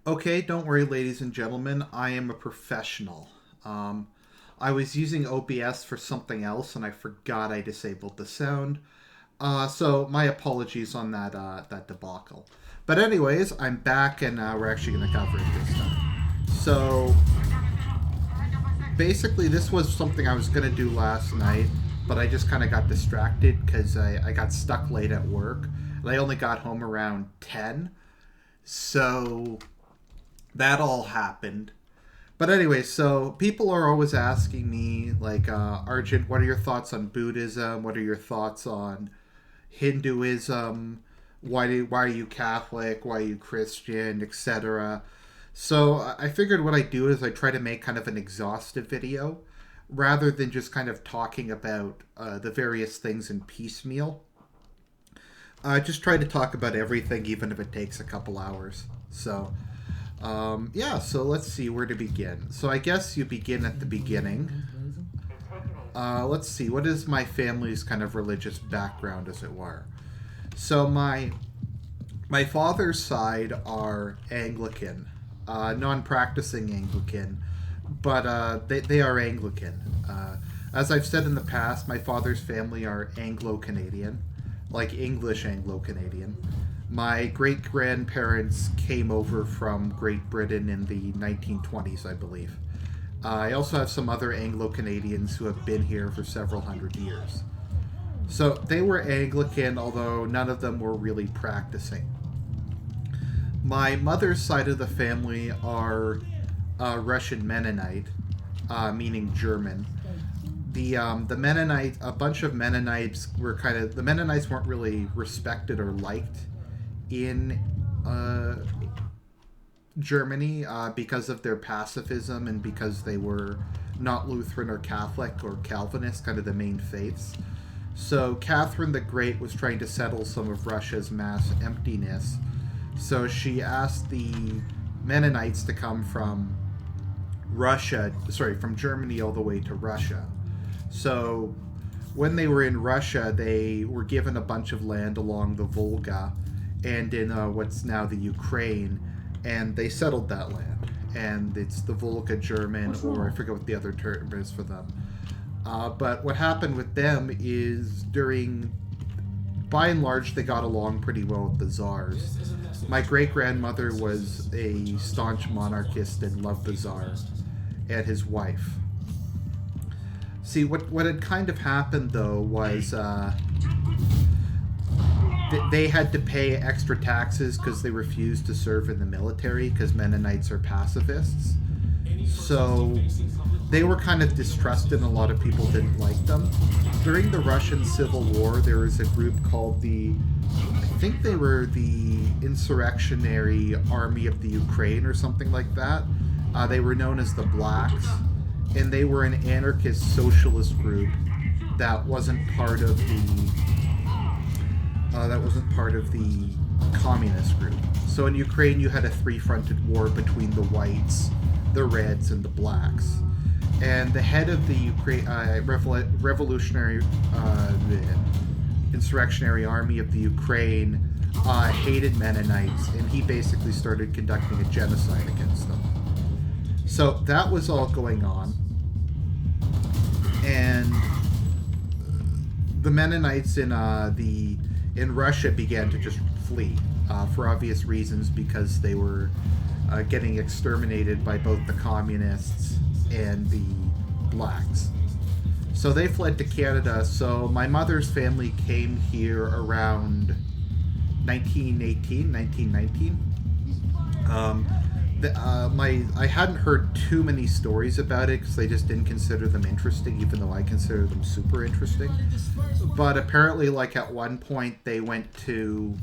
Okay, don't worry, ladies and gentlemen. I am a professional. Um, I was using OBS for something else, and I forgot I disabled the sound. So my apologies on that debacle. But anyways, I'm back, and we're actually going to cover it this time. So basically, this was something I was going to do last night, but I just kind of got distracted because I got stuck late at work, and I only got home around 10. So that all happened. But anyway, so people are always asking me, like, Argent, what are your thoughts on Buddhism? What are your thoughts on Hinduism? Why are you Catholic? Why are you Christian, etc.? So I figured what I do is I try to make kind of an exhaustive video rather than just kind of talking about the various things in piecemeal. Just try to talk about everything, even if it takes a couple hours. So so let's see where to begin. So I guess you begin at the beginning. Let's see, what is my family's kind of religious background, as it were? So my father's side are Anglican, non-practicing Anglican, but they are Anglican. As I've said in the past, my father's family are Anglo-Canadian, like English Anglo-Canadian. My great grandparents came over from Great Britain in the 1920s, I believe. I also have some other Anglo Canadians who have been here for several hundred years. So they were Anglican, although none of them were really practicing. My mother's side of the family are Russian Mennonite, meaning German. The Mennonite, a bunch of Mennonites were the Mennonites weren't really respected or liked in Germany because of their pacifism and because they were not Lutheran or Catholic or Calvinist, kind of the main faiths. So Catherine the Great was trying to settle some of Russia's mass emptiness. So she asked the Mennonites to come from from Germany all the way to Russia. So when they were in Russia, they were given a bunch of land along the Volga and in what's now the Ukraine, and they settled that land. And it's the Volga German, or I forget what the other term is for them. But what happened with them is by and large, they got along pretty well with the czars. My great-grandmother was a staunch monarchist and loved the czar and his wife. See, what had kind of happened, though, was they had to pay extra taxes because they refused to serve in the military because Mennonites are pacifists. So they were kind of distrusted and a lot of people didn't like them. During the Russian Civil War, there was a group called I think they were the Insurrectionary Army of the Ukraine or something like that. They were known as the Blacks, and they were an anarchist socialist group that wasn't part of the communist group. So in Ukraine, you had a three-fronted war between the whites, the reds, and the blacks. And the head of the revolutionary insurrectionary army of the Ukraine hated Mennonites, and he basically started conducting a genocide against them. So that was all going on, and the Mennonites in Russia began to just flee for obvious reasons because they were getting exterminated by both the communists and the blacks. So they fled to Canada. So my mother's family came here around 1918, 1919. I hadn't heard too many stories about it because they just didn't consider them interesting, even though I consider them super interesting. But apparently, like at one point, they went to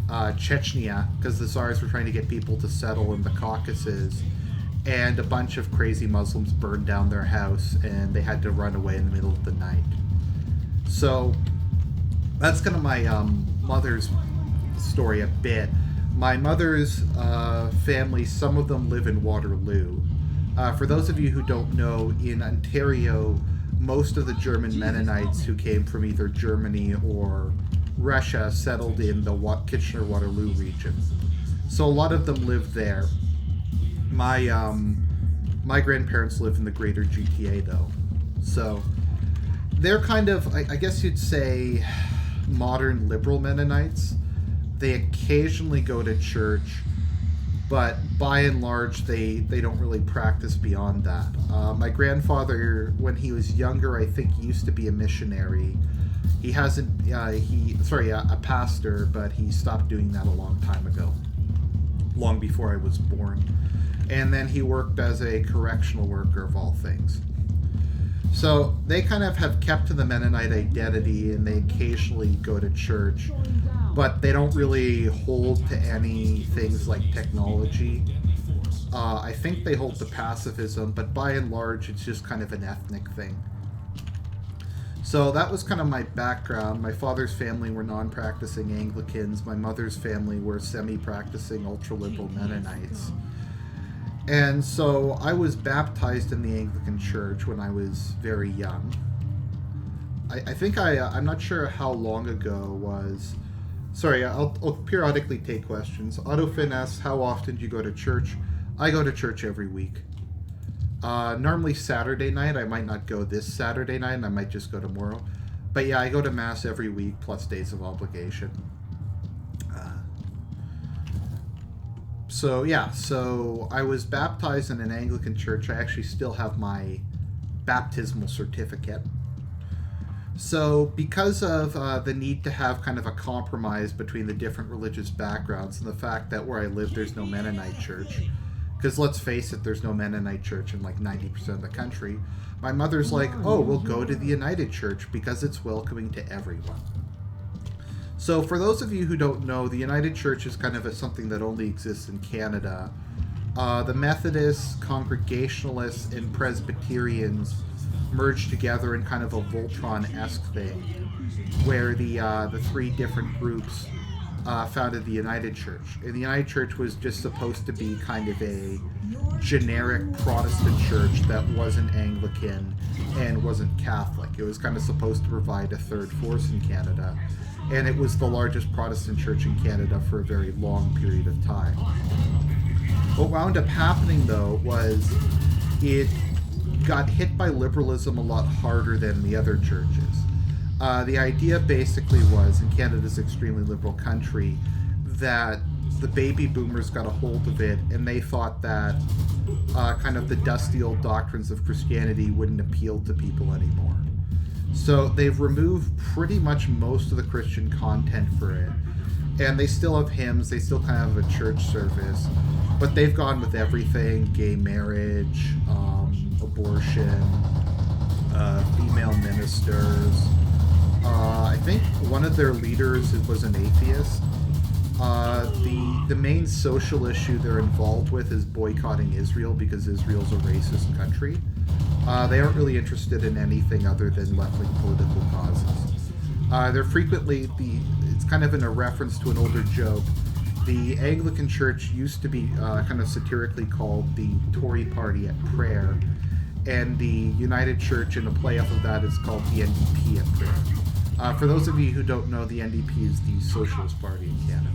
Chechnya because the Tsars were trying to get people to settle in the Caucasus, and a bunch of crazy Muslims burned down their house, and they had to run away in the middle of the night. So that's kind of my mother's story a bit. My mother's family, some of them live in Waterloo. For those of you who don't know, in Ontario, most of the German Mennonites who came from either Germany or Russia settled in the Kitchener-Waterloo region. So a lot of them live there. My grandparents live in the greater GTA though, so they're kind of, I guess you'd say, modern liberal Mennonites. They occasionally go to church, but by and large, they don't really practice beyond that. My grandfather, when he was younger, I think used to be a missionary. He hasn't, a pastor, but he stopped doing that a long time ago, long before I was born. And then he worked as a correctional worker, of all things. So they kind of have kept to the Mennonite identity, and they occasionally go to church, but they don't really hold to any things like technology. I think they hold to pacifism, but by and large, it's just kind of an ethnic thing. So that was kind of my background. My father's family were non-practicing Anglicans. My mother's family were semi-practicing ultra-liberal Mennonites. And so I was baptized in the Anglican Church when I was very young. I think I'm not sure how long ago was. Sorry, I'll periodically take questions. Autofin asks, how often do you go to church? I go to church every week. Normally Saturday night. I might not go this Saturday night, and I might just go tomorrow. But yeah, I go to Mass every week, plus days of obligation. So I was baptized in an Anglican church. I actually still have my baptismal certificate. So because of the need to have kind of a compromise between the different religious backgrounds and the fact that where I live there's no Mennonite church, because let's face it, there's no Mennonite church in like 90% of the country, my mother's like, oh, we'll go to the United Church because it's welcoming to everyone. So for those of you who don't know, the United Church is kind of something that only exists in Canada. The Methodists, Congregationalists, and Presbyterians merged together in kind of a Voltron-esque thing, where the three different groups founded the United Church. And the United Church was just supposed to be kind of a generic Protestant church that wasn't Anglican and wasn't Catholic. It was kind of supposed to provide a third force in Canada. And it was the largest Protestant church in Canada for a very long period of time. What wound up happening, though, was it got hit by liberalism a lot harder than the other churches. The idea basically was, in Canada's extremely liberal country, that the baby boomers got a hold of it, and they thought that kind of the dusty old doctrines of Christianity wouldn't appeal to people anymore. So they've removed pretty much most of the Christian content for it. And they still have hymns, they still kind of have a church service, but they've gone with everything: gay marriage, abortion, female ministers. I think one of their leaders was an atheist. The main social issue they're involved with is boycotting Israel because Israel's a racist country. They aren't really interested in anything other than left-wing political causes. They're frequently, it's kind of in a reference to an older joke. The Anglican Church used to be kind of satirically called the Tory Party at Prayer, and the United Church, in a play-off of that, is called the NDP at Prayer. For those of you who don't know, the NDP is the Socialist Party in Canada.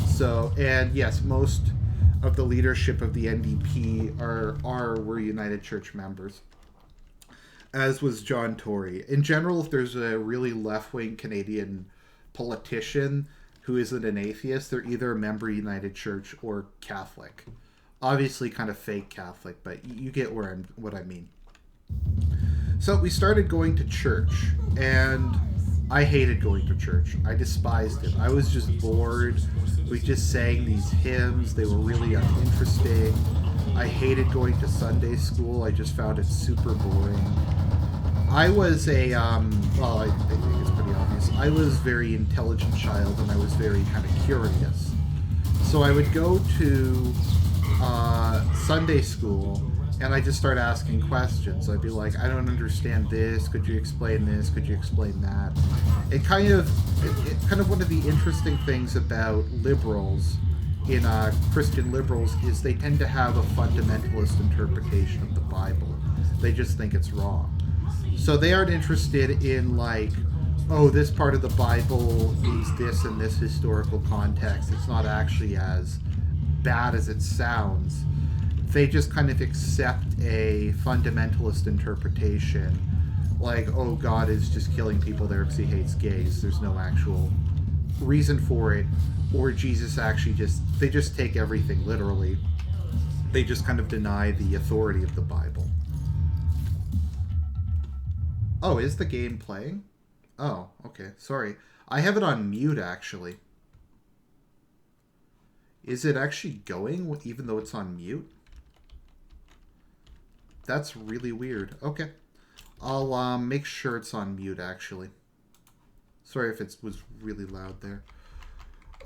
So, and yes, most of the leadership of the NDP were United Church members, as was John Tory. In general, if there's a really left-wing Canadian politician who isn't an atheist, they're either a member of United Church or Catholic. Obviously kind of fake Catholic, but you get what I mean. So we started going to church, and I hated going to church. I despised it. I was just bored. We just sang these hymns. They were really uninteresting. I hated going to Sunday school. I just found it super boring. I was I think it's pretty obvious. I was a very intelligent child, and I was very kind of curious. So I would go to Sunday school, and I just start asking questions. I'd be like, I don't understand this. Could you explain this? Could you explain that? It kind of one of the interesting things about liberals in Christian liberals is they tend to have a fundamentalist interpretation of the Bible. They just think it's wrong. So they aren't interested in like, oh, this part of the Bible means this in this historical context. It's not actually as bad as it sounds, they just kind of accept a fundamentalist interpretation, like, oh, God is just killing people there because he hates gays. There's no actual reason for it. Or Jesus actually they just take everything literally. They just kind of deny the authority of the Bible. Oh, is the game playing? Oh, okay. Sorry. I have it on mute, actually. Is it actually going, even though it's on mute? That's really weird. Okay. I'll make sure it's on mute, actually. Sorry if it was really loud there.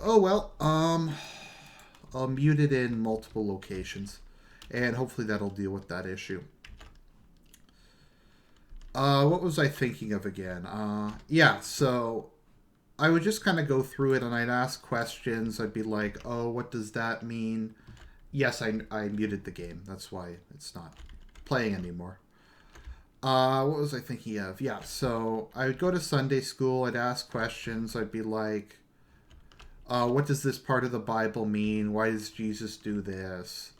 Oh, well, I'll mute it in multiple locations. And hopefully that'll deal with that issue. What was I thinking of again? Yeah, so I would just kind of go through it and I'd ask questions. I'd be like, oh, what does that mean? Yes, I muted the game. That's why it's not playing anymore. What was I thinking of? Yeah, so I would go to Sunday school. I'd ask questions. I'd be like, what does this part of the Bible mean? Why does Jesus do this?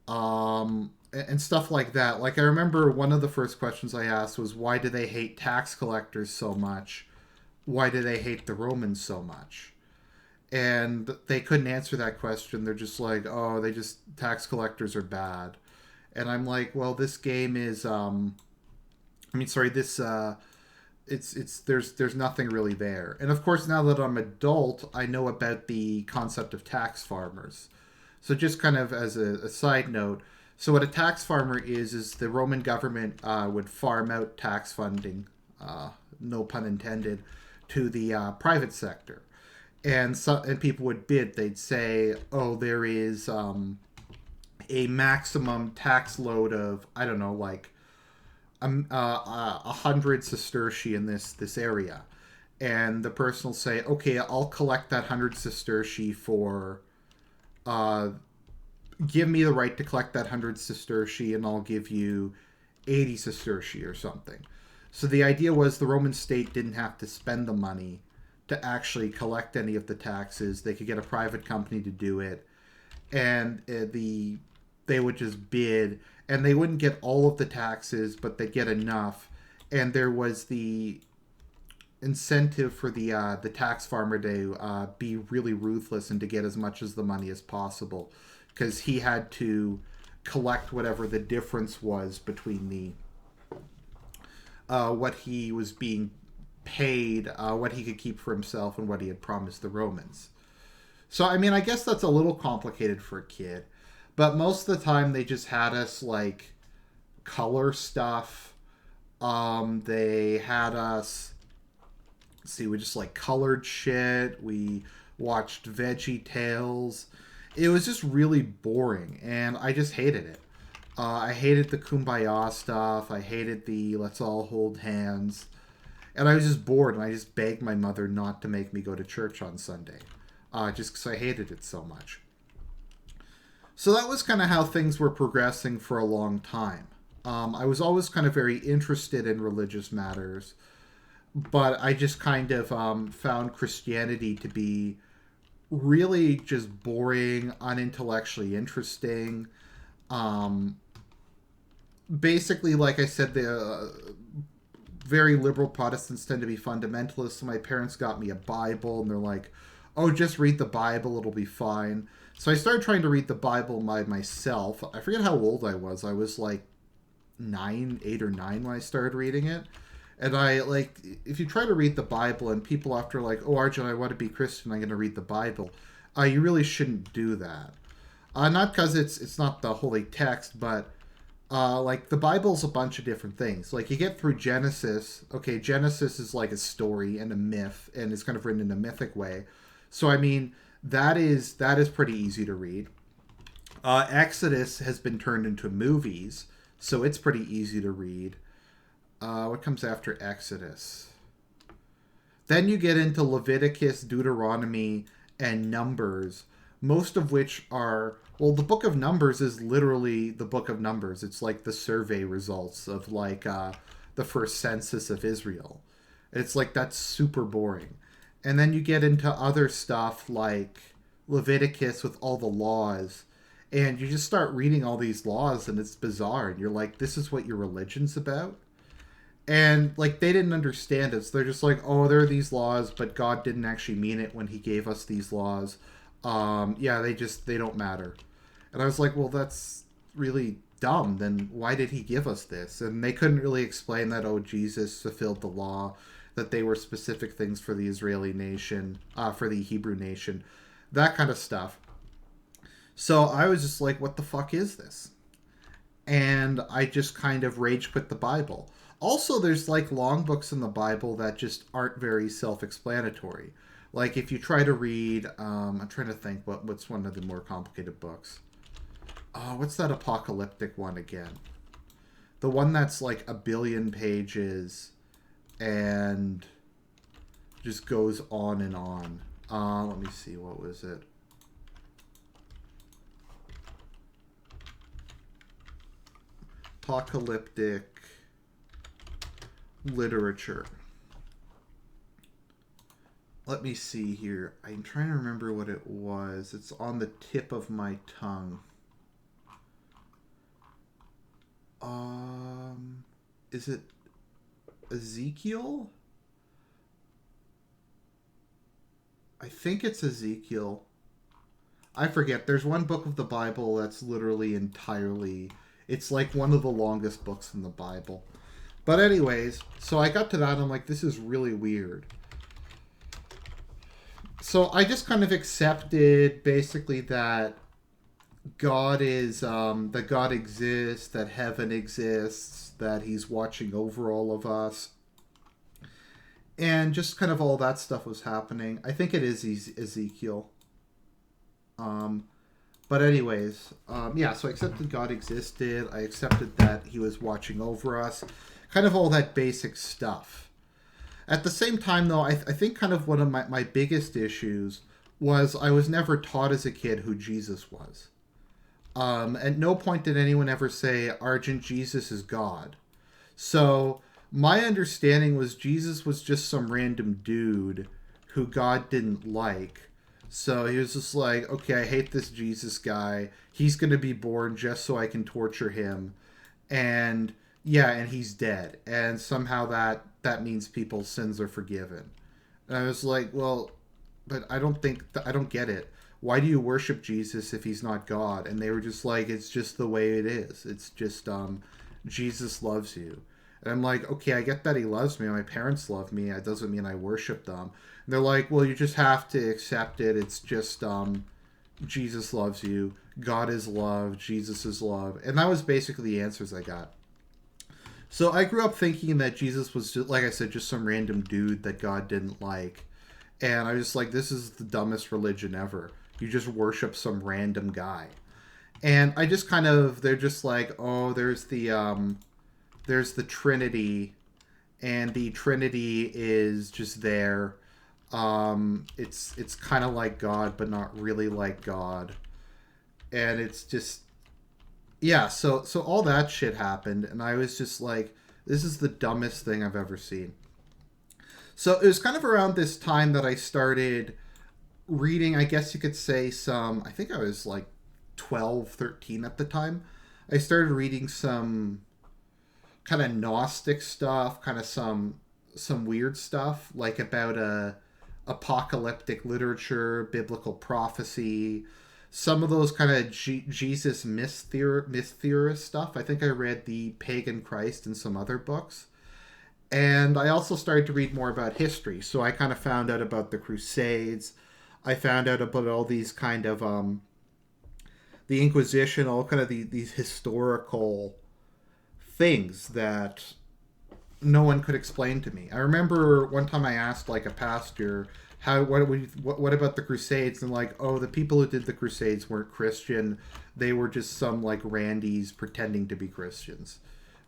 And stuff like that. Like, I remember one of the first questions I asked was, why do they hate tax collectors so much? Why do they hate the Romans so much? And they couldn't answer that question. They're just like, oh, tax collectors are bad. And I'm like, well, this game is, there's nothing really there. And of course, now that I'm adult, I know about the concept of tax farmers. So just kind of as a side note, so what a tax farmer is the Roman government would farm out tax funding, no pun intended, to the private sector. And people would bid. They'd say, oh, there is a maximum tax load of, I don't know, like 100 sestertii in this area. And the person will say, okay, I'll collect that 100 sestertii for... give me the right to collect that 100 sestertii and I'll give you 80 sestertii or something. So the idea was the Roman state didn't have to spend the money to actually collect any of the taxes. They could get a private company to do it. And they would just bid, and they wouldn't get all of the taxes, but they'd get enough. And there was the incentive for the tax farmer to be really ruthless and to get as much as the money as possible, because he had to collect whatever the difference was between the what he was being paid, what he could keep for himself, and what he had promised the Romans. So, I mean, I guess that's a little complicated for a kid. But most of the time, they just had us, like, color stuff. They had us... we just, like, colored shit. We watched Veggie Tales. It was just really boring, and I just hated it. I hated the Kumbaya stuff. I hated the let's all hold hands. And I was just bored, and I just begged my mother not to make me go to church on Sunday. Just because I hated it so much. So that was kind of how things were progressing for a long time. I was always kind of very interested in religious matters, but I just kind of found Christianity to be really just boring, unintellectually interesting. Basically, like I said, the very liberal Protestants tend to be fundamentalists. So my parents got me a Bible, and they're like, oh, just read the Bible, it'll be fine. So I started trying to read the Bible by myself. I forget how old I was. I was like 8 or 9 when I started reading it. And if you try to read the Bible and people after like, oh, Argent, I want to be Christian, I'm going to read the Bible. You really shouldn't do that. Not because it's not the holy text, but the Bible's a bunch of different things. Like, you get through Genesis. Okay, Genesis is like a story and a myth, and it's kind of written in a mythic way. So, I mean, that is pretty easy to read. Exodus has been turned into movies, so it's pretty easy to read. What comes after Exodus? Then you get into Leviticus, Deuteronomy, and Numbers, most of which are... Well, the book of Numbers is literally the book of Numbers. It's like the survey results of the first census of Israel. It's like, that's super boring. And then you get into other stuff like Leviticus with all the laws, and you just start reading all these laws, and it's bizarre, and you're like, this is what your religion's about? And like they didn't understand it, so they're just like, oh, there are these laws, but God didn't actually mean it when he gave us these laws. Yeah, they don't matter. And I was like, well, that's really dumb. Then why did he give us this? And they couldn't really explain that, oh, Jesus fulfilled the law, that they were specific things for the Israeli nation, for the Hebrew nation, that kind of stuff. So I was just like, what the fuck is this? And I just kind of rage quit the Bible. Also, there's like long books in the Bible that just aren't very self-explanatory. Like if you try to read, I'm trying to think what's one of the more complicated books. Oh, what's that apocalyptic one again? The one that's like 1 billion pages and just goes on and on. Let me see, what was it? Apocalyptic literature. Let me see here. I'm trying to remember what it was. It's on the tip of my tongue. Is it Ezekiel? I think it's Ezekiel. I forget. There's one book of the Bible that's literally entirely... It's like one of the longest books in the Bible. But anyways, so I got to that and I'm like, this is really weird. So I just kind of accepted basically that God is, that God exists, that heaven exists, that he's watching over all of us. And just kind of all that stuff was happening. I think it is Ezekiel. But anyways, yeah, so I accepted God existed. I accepted that he was watching over us. Kind of all that basic stuff. At the same time, though, I think kind of one of my biggest issues was I was never taught as a kid who Jesus was. At no point did anyone ever say, Argent, Jesus is God. So my understanding was Jesus was just some random dude who God didn't like. So he was just like, okay, I hate this Jesus guy. He's going to be born just so I can torture him. And yeah, and he's dead. And somehow that means people's sins are forgiven. And I was like, well, but I don't get it. Why do you worship Jesus if he's not God? And they were just like, it's just the way it is. It's just, Jesus loves you. And I'm like, okay, I get that he loves me. My parents love me. It doesn't mean I worship them. And they're like, well, you just have to accept it. It's just, Jesus loves you. God is love. Jesus is love. And that was basically the answers I got. So I grew up thinking that Jesus was, just, like I said, just some random dude that God didn't like. And I was just like, this is the dumbest religion ever. You just worship some random guy. And I just kind of, they're just like, oh, there's the Trinity. And the Trinity is just there. It's kind of like God, but not really like God. And it's just... Yeah, so all that shit happened, and I was just like, this is the dumbest thing I've ever seen. So it was kind of around this time that I started reading, I guess you could say I think I was like 12, 13 at the time. I started reading some kind of Gnostic stuff, kind of some weird stuff, like about apocalyptic literature, biblical prophecy, some of those kind of Jesus myth theorist stuff. I think I read The Pagan Christ and some other books. And I also started to read more about history. So I kind of found out about the Crusades. I found out about all these kind of, the Inquisition, all kind of these historical things that no one could explain to me. I remember one time I asked like a pastor, what about the Crusades? And like, oh, the people who did the Crusades weren't Christian. They were just some like randies pretending to be Christians.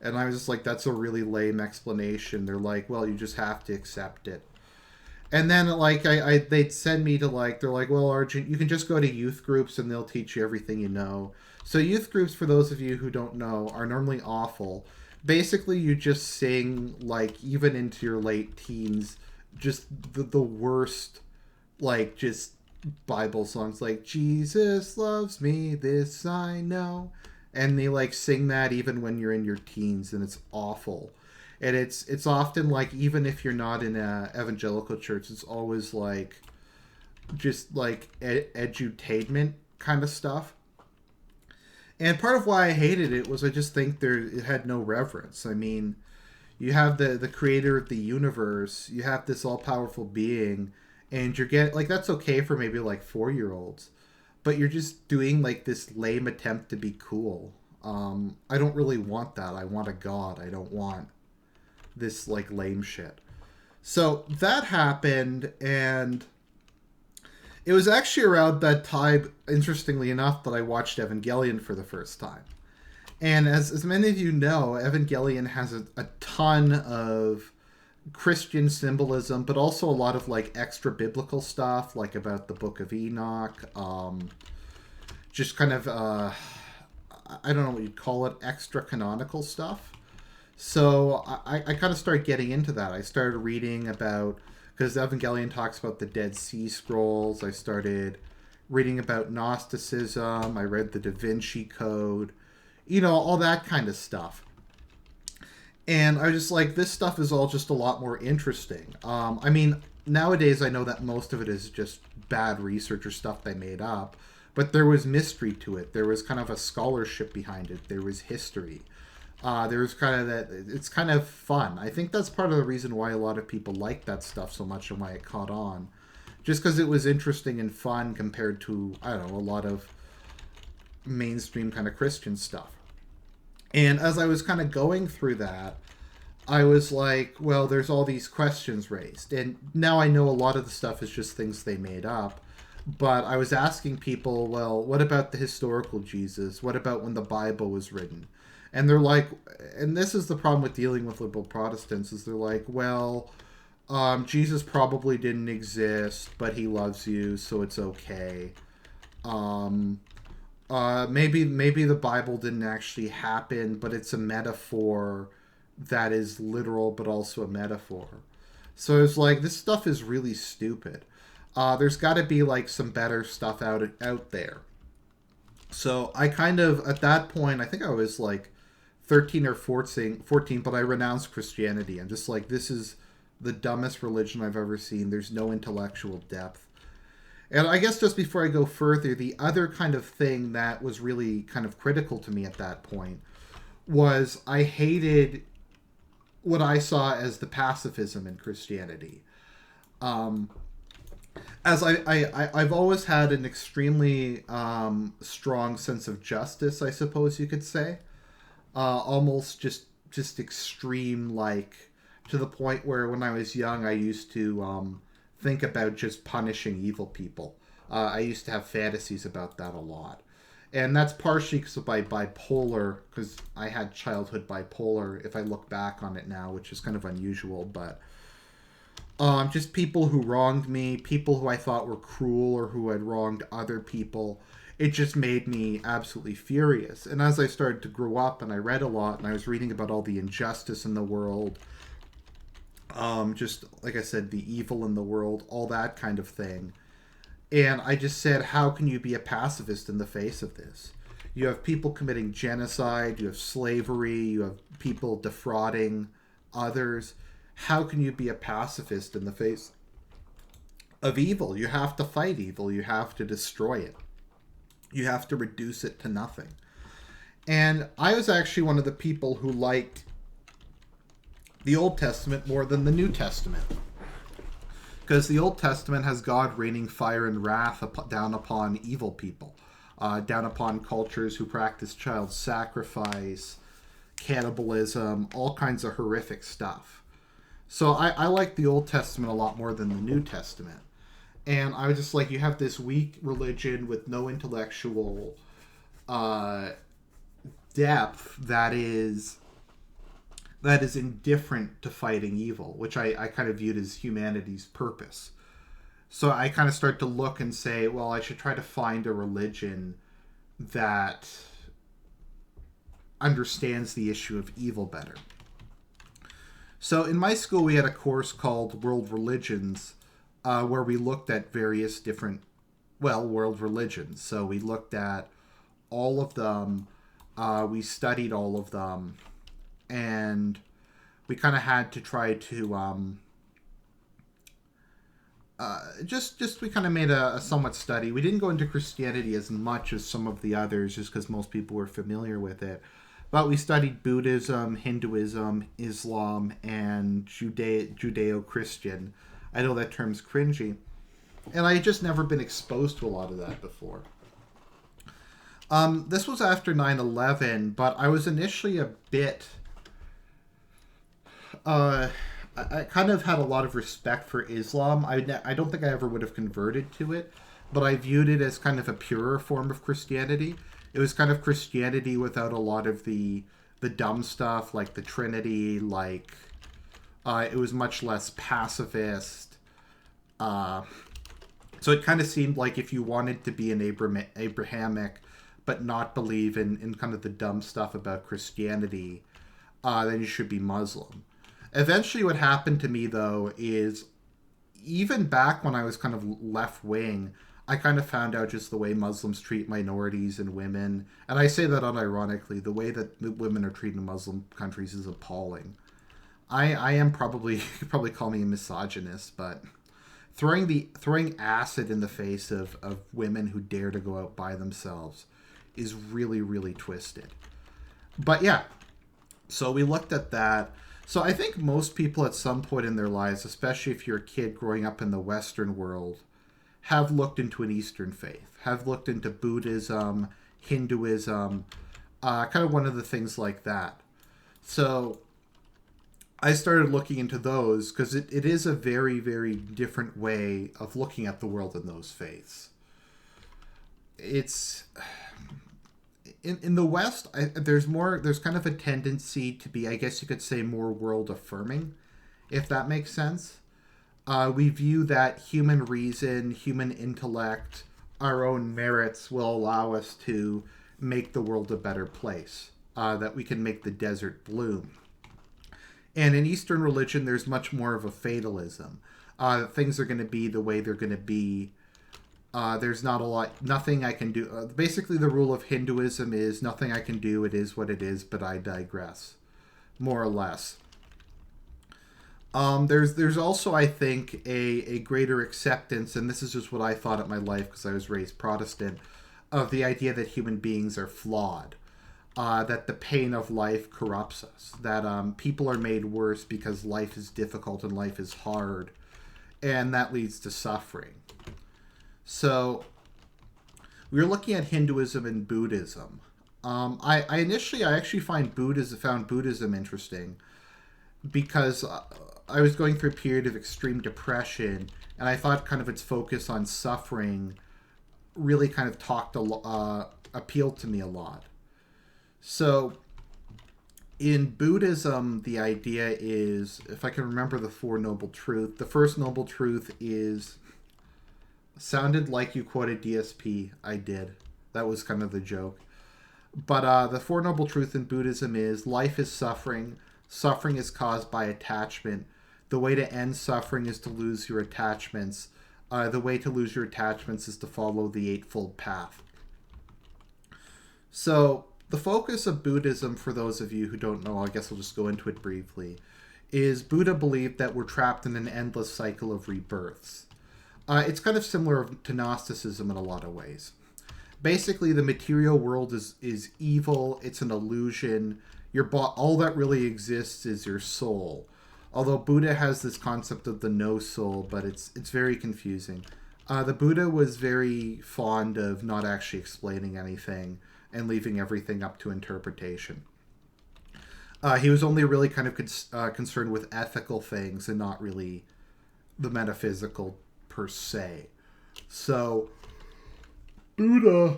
And I was just like, that's a really lame explanation. They're like, well, you just have to accept it. And then like they'd send me to like, they're like, well, Argent, you can just go to youth groups and they'll teach you everything you know. So youth groups, for those of you who don't know, are normally awful. Basically, you just sing, like, even into your late teens, just the worst, like, just Bible songs like Jesus loves me, this I know. And they like sing that even when you're in your teens, and it's awful. And it's often like, even if you're not in a evangelical church, it's always like just like edutainment kind of stuff. And part of why I hated it was I just think it had no reverence. I mean, you have the creator of the universe, you have this all powerful being, and you're getting like, that's okay for maybe like 4-year-olds, but you're just doing like this lame attempt to be cool. I don't really want that. I want a god. I don't want this like lame shit. So that happened, and it was actually around that time, interestingly enough, that I watched Evangelion for the first time. And as many of you know, Evangelion has a ton of Christian symbolism, but also a lot of like extra biblical stuff, like about the Book of Enoch, just kind of I don't know what you'd call it, extra canonical stuff. So I kind of started getting into that. I started reading about, because Evangelion talks about the Dead Sea Scrolls. I started reading about Gnosticism. I read the Da Vinci Code, all that kind of stuff. And I was just like, this stuff is all just a lot more interesting. I mean, nowadays I know that most of it is just bad research or stuff they made up, but there was mystery to it. There was kind of a scholarship behind it. There was history. There was kind of that. It's kind of fun. I think that's part of the reason why a lot of people like that stuff so much and why it caught on. Just because it was interesting and fun compared to, I don't know, a lot of mainstream kind of Christian stuff. And as I was kind of going through that, I was like, well, there's all these questions raised. And now I know a lot of the stuff is just things they made up. But I was asking people, well, what about the historical Jesus? What about when the Bible was written? And they're like, and this is the problem with dealing with liberal Protestants, is they're like, well, Jesus probably didn't exist, but he loves you, so it's okay. Maybe the Bible didn't actually happen, but it's a metaphor that is literal, but also a metaphor. So it's like, this stuff is really stupid. There's got to be like some better stuff out there. So I kind of, at that point, I think I was like 13 or 14, but I renounced Christianity. I'm just like, this is the dumbest religion I've ever seen. There's no intellectual depth. And I guess just before I go further, the other kind of thing that was really kind of critical to me at that point was I hated what I saw as the pacifism in Christianity. As I've always had an extremely strong sense of justice, I suppose you could say. Almost just extreme, like, to the point where when I was young, I used to think about just punishing evil people. I used to have fantasies about that a lot. And that's partially because of my bipolar, because I had childhood bipolar, if I look back on it now, which is kind of unusual, but just people who wronged me, people who I thought were cruel or who had wronged other people. It just made me absolutely furious. And as I started to grow up and I read a lot and I was reading about all the injustice in the world, just like I said, the evil in the world, all that kind of thing. And I just said, how can you be a pacifist in the face of this? You have people committing genocide, you have slavery, you have people defrauding others. How can you be a pacifist in the face of evil? You have to fight evil. You have to destroy it. You have to reduce it to nothing. And I was actually one of the people who liked the Old Testament more than the New Testament. Because the Old Testament has God raining fire and wrath down upon evil people, down upon cultures who practice child sacrifice, cannibalism, all kinds of horrific stuff. So I like the Old Testament a lot more than the New Testament. And I was just like, you have this weak religion with no intellectual depth that is indifferent to fighting evil, which I kind of viewed as humanity's purpose. So I kind of start to look and say, well, I should try to find a religion that understands the issue of evil better. So in my school, we had a course called World Religions, where we looked at various different well, world religions. So we looked at all of them. We studied all of them, and we kind of had to try to just we kind of made a somewhat study. We didn't go into Christianity as much as some of the others, just because most people were familiar with it. But we studied Buddhism, Hinduism, Islam, and Judeo-Christian. I know that term's cringy, and I had just never been exposed to a lot of that before. This was after 9/11, but I was initially a bit... I kind of had a lot of respect for Islam. I don't think I ever would have converted to it, but I viewed it as kind of a purer form of Christianity. It was kind of Christianity without a lot of the dumb stuff, like the Trinity, like... it was much less pacifist. So it kind of seemed like if you wanted to be an Abrahamic, but not believe in kind of the dumb stuff about Christianity, then you should be Muslim. Eventually what happened to me, though, is even back when I was kind of left-wing, I kind of found out just the way Muslims treat minorities and women. And I say that unironically. The way that women are treated in Muslim countries is appalling. I am probably, you could probably call me a misogynist, but throwing acid in the face of women who dare to go out by themselves is really, really twisted. But yeah, so we looked at that. So I think most people at some point in their lives, especially if you're a kid growing up in the Western world, have looked into an Eastern faith, have looked into Buddhism, Hinduism, kind of one of the things like that. So I started looking into those because it is a very, very different way of looking at the world in those faiths. It's... In the West, there's kind of a tendency to be, I guess you could say, more world affirming, if that makes sense. We view that human reason, human intellect, our own merits will allow us to make the world a better place, that we can make the desert bloom. And in Eastern religion, there's much more of a fatalism. Things are going to be the way they're going to be. There's nothing I can do. Basically, the rule of Hinduism is nothing I can do. It is what it is, but I digress, more or less. There's also, I think, a greater acceptance, and this is just what I thought of my life because I was raised Protestant, of the idea that human beings are flawed, that the pain of life corrupts us, that people are made worse because life is difficult and life is hard, and that leads to suffering. So we were looking at Hinduism and Buddhism. I actually found Buddhism interesting because I was going through a period of extreme depression, and I thought kind of its focus on suffering really kind of appealed to me a lot. So in Buddhism, the idea is, if I can remember the Four Noble Truths, the first Noble Truth is... Sounded like you quoted DSP. I did. That was kind of the joke. But the Four Noble Truths in Buddhism is life is suffering. Suffering is caused by attachment. The way to end suffering is to lose your attachments. The way to lose your attachments is to follow the Eightfold Path. So the focus of Buddhism, for those of you who don't know, I guess I'll just go into it briefly, is Buddha believed that we're trapped in an endless cycle of rebirths. It's kind of similar to Gnosticism in a lot of ways. Basically, the material world is evil. It's an illusion. All that really exists is your soul. Although Buddha has this concept of the no soul, but it's very confusing. The Buddha was very fond of not actually explaining anything and leaving everything up to interpretation. He was only really kind of concerned with ethical things and not really the metaphysical per se. So Buddha,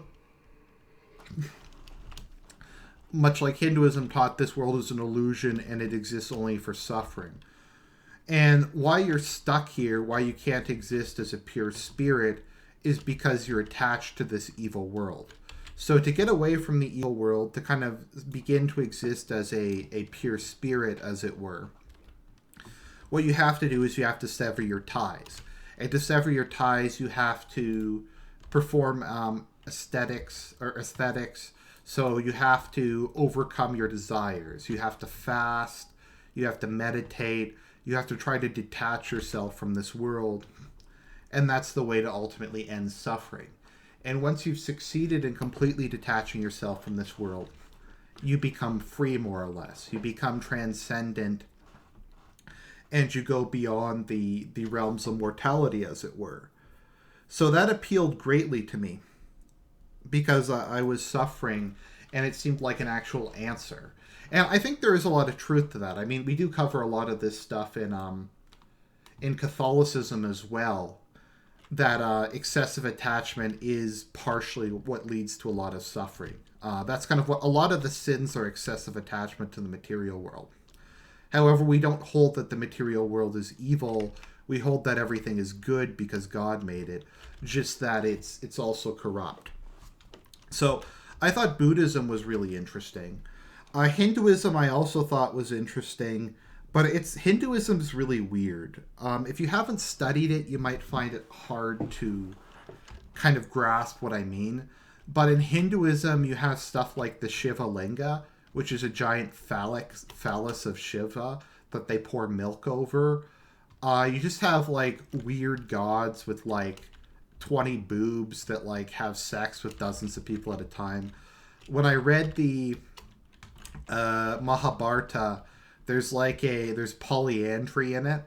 much like Hinduism, taught this world is an illusion and it exists only for suffering. And why you're stuck here, why you can't exist as a pure spirit, is because you're attached to this evil world. So to get away from the evil world, to kind of begin to exist as a pure spirit, as it were, what you have to do is you have to sever your ties. And to sever your ties, you have to perform aesthetics. So you have to overcome your desires. You have to fast. You have to meditate. You have to try to detach yourself from this world. And that's the way to ultimately end suffering. And once you've succeeded in completely detaching yourself from this world, you become free, more or less. You become transcendent, and you go beyond the realms of mortality, as it were. So that appealed greatly to me because I was suffering, and it seemed like an actual answer. And I think there is a lot of truth to that. I mean, we do cover a lot of this stuff in Catholicism as well, that excessive attachment is partially what leads to a lot of suffering. That's kind of what a lot of the sins are: excessive attachment to the material world. However, we don't hold that the material world is evil. We hold that everything is good because God made it, just that it's also corrupt. So I thought Buddhism was really interesting. Hinduism I also thought was interesting, but Hinduism is really weird. If you haven't studied it, you might find it hard to kind of grasp what I mean. But in Hinduism, you have stuff like the Shiva Linga, which is a giant phallus of Shiva that they pour milk over. You just have like weird gods with like 20 boobs that like have sex with dozens of people at a time. When I read the Mahabharata, there's polyandry in it.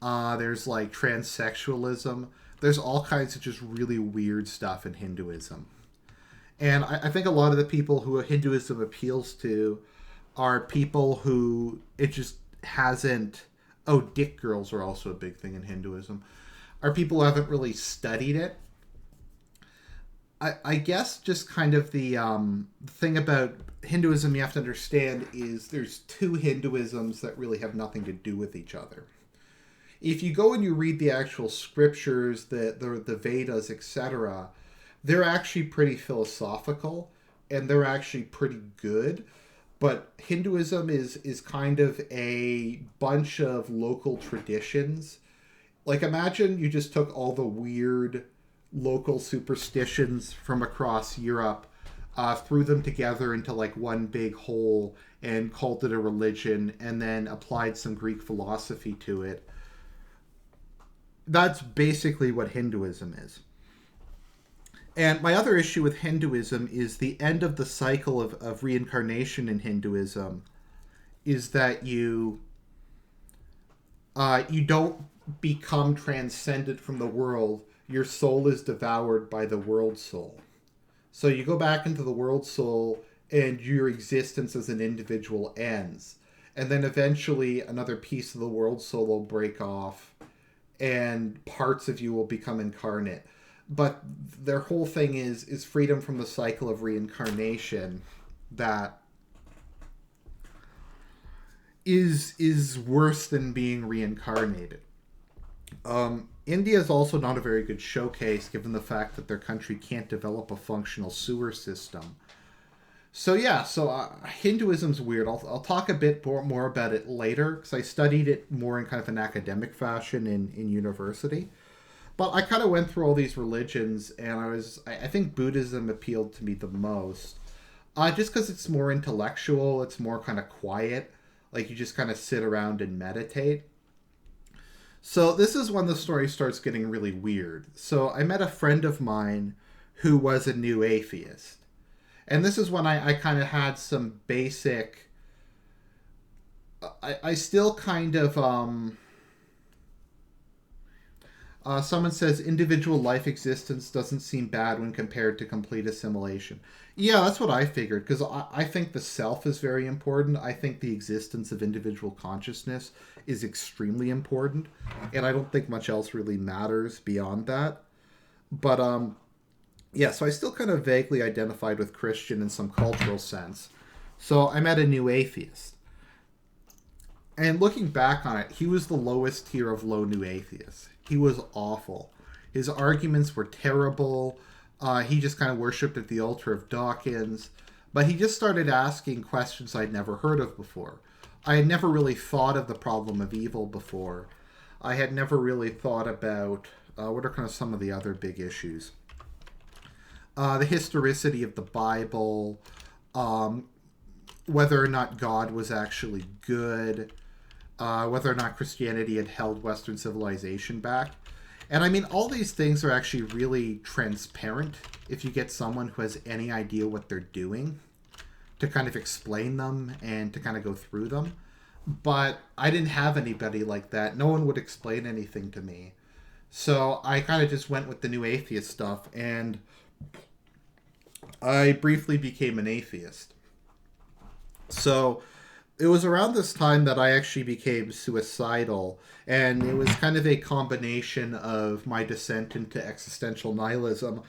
There's like transsexualism. There's all kinds of just really weird stuff in Hinduism. And I think a lot of the people who Hinduism appeals to are people who it just hasn't... Oh, dick girls are also a big thing in Hinduism. Are people who haven't really studied it. I guess just kind of the thing about Hinduism you have to understand is there's two Hinduisms that really have nothing to do with each other. If you go and you read the actual scriptures, the Vedas, etc., they're actually pretty philosophical, and they're actually pretty good. But Hinduism is kind of a bunch of local traditions. Like, imagine you just took all the weird local superstitions from across Europe, threw them together into like one big whole, and called it a religion, and then applied some Greek philosophy to it. That's basically what Hinduism is. And my other issue with Hinduism is the end of the cycle of reincarnation in Hinduism is that you don't become transcendent from the world. Your soul is devoured by the world soul. So you go back into the world soul and your existence as an individual ends. And then eventually another piece of the world soul will break off and parts of you will become incarnate. But their whole thing is freedom from the cycle of reincarnation that is worse than being reincarnated. India is also not a very good showcase given the fact that their country can't develop a functional sewer system. So yeah, Hinduism's weird. I'll talk a bit more about it later because I studied it more in kind of an academic fashion in university. But I kind of went through all these religions, and I think Buddhism appealed to me the most. Just because it's more intellectual, it's more kind of quiet. Like, you just kind of sit around and meditate. So this is when the story starts getting really weird. So I met a friend of mine who was a new atheist. And this is when I kind of had some basic... I still kind of... someone says individual life existence doesn't seem bad when compared to complete assimilation. Yeah, that's what I figured, because I think the self is very important. I think the existence of individual consciousness is extremely important, and I don't think much else really matters beyond that. But, yeah, so I still kind of vaguely identified with Christian in some cultural sense. So I met a new atheist. And looking back on it, he was the lowest tier of low new atheists. He was awful. His arguments were terrible. He just kind of worshipped at the altar of Dawkins. But he just started asking questions I'd never heard of before. I had never really thought of the problem of evil before. I had never really thought about what are kind of some of the other big issues. the historicity of the Bible, um, whether or not God was actually good, whether or not Christianity had held Western civilization back. And I mean, all these things are actually really transparent if you get someone who has any idea what they're doing to kind of explain them and to kind of go through them. But I didn't have anybody like that. No one would explain anything to me. So I kind of just went with the new atheist stuff, and I briefly became an atheist. So it was around this time that I actually became suicidal, and it was kind of a combination of my descent into existential nihilism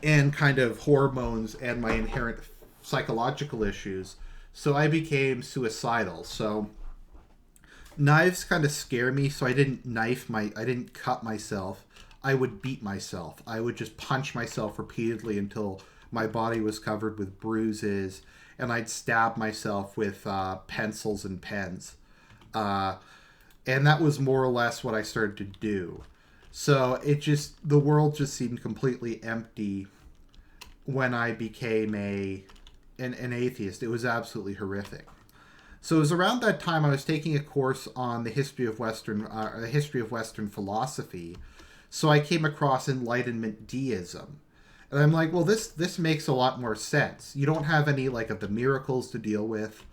and kind of hormones and my inherent psychological issues. So I became suicidal. So knives kind of scare me, so I didn't cut myself. I would beat myself. I would just punch myself repeatedly until my body was covered with bruises, and I'd stab myself with pencils and pens. Uh, and that was more or less what I started to do. So the world just seemed completely empty when I became an atheist. It was absolutely horrific. So it was around that time I was taking a course on the history of Western philosophy. So I came across Enlightenment deism, and I'm like, well, this makes a lot more sense. You don't have any like of the miracles to deal with.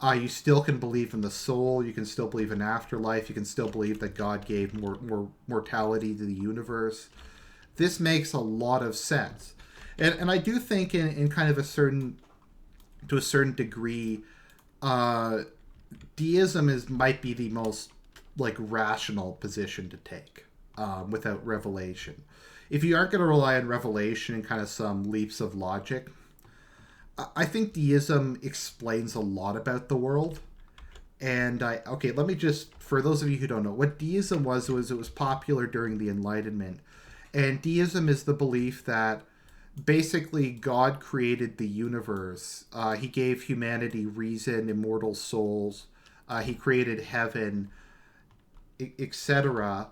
You still can believe in the soul. You can still believe in afterlife. You can still believe that God gave more mortality to the universe. This makes a lot of sense, and I do think in kind of to a certain degree, deism might be the most like rational position to take without revelation. If you aren't going to rely on revelation and kind of some leaps of logic, I think deism explains a lot about the world. And let me just, for those of you who don't know, what deism was it was popular during the Enlightenment. And deism is the belief that basically God created the universe. He gave humanity reason, immortal souls. He created heaven, etc.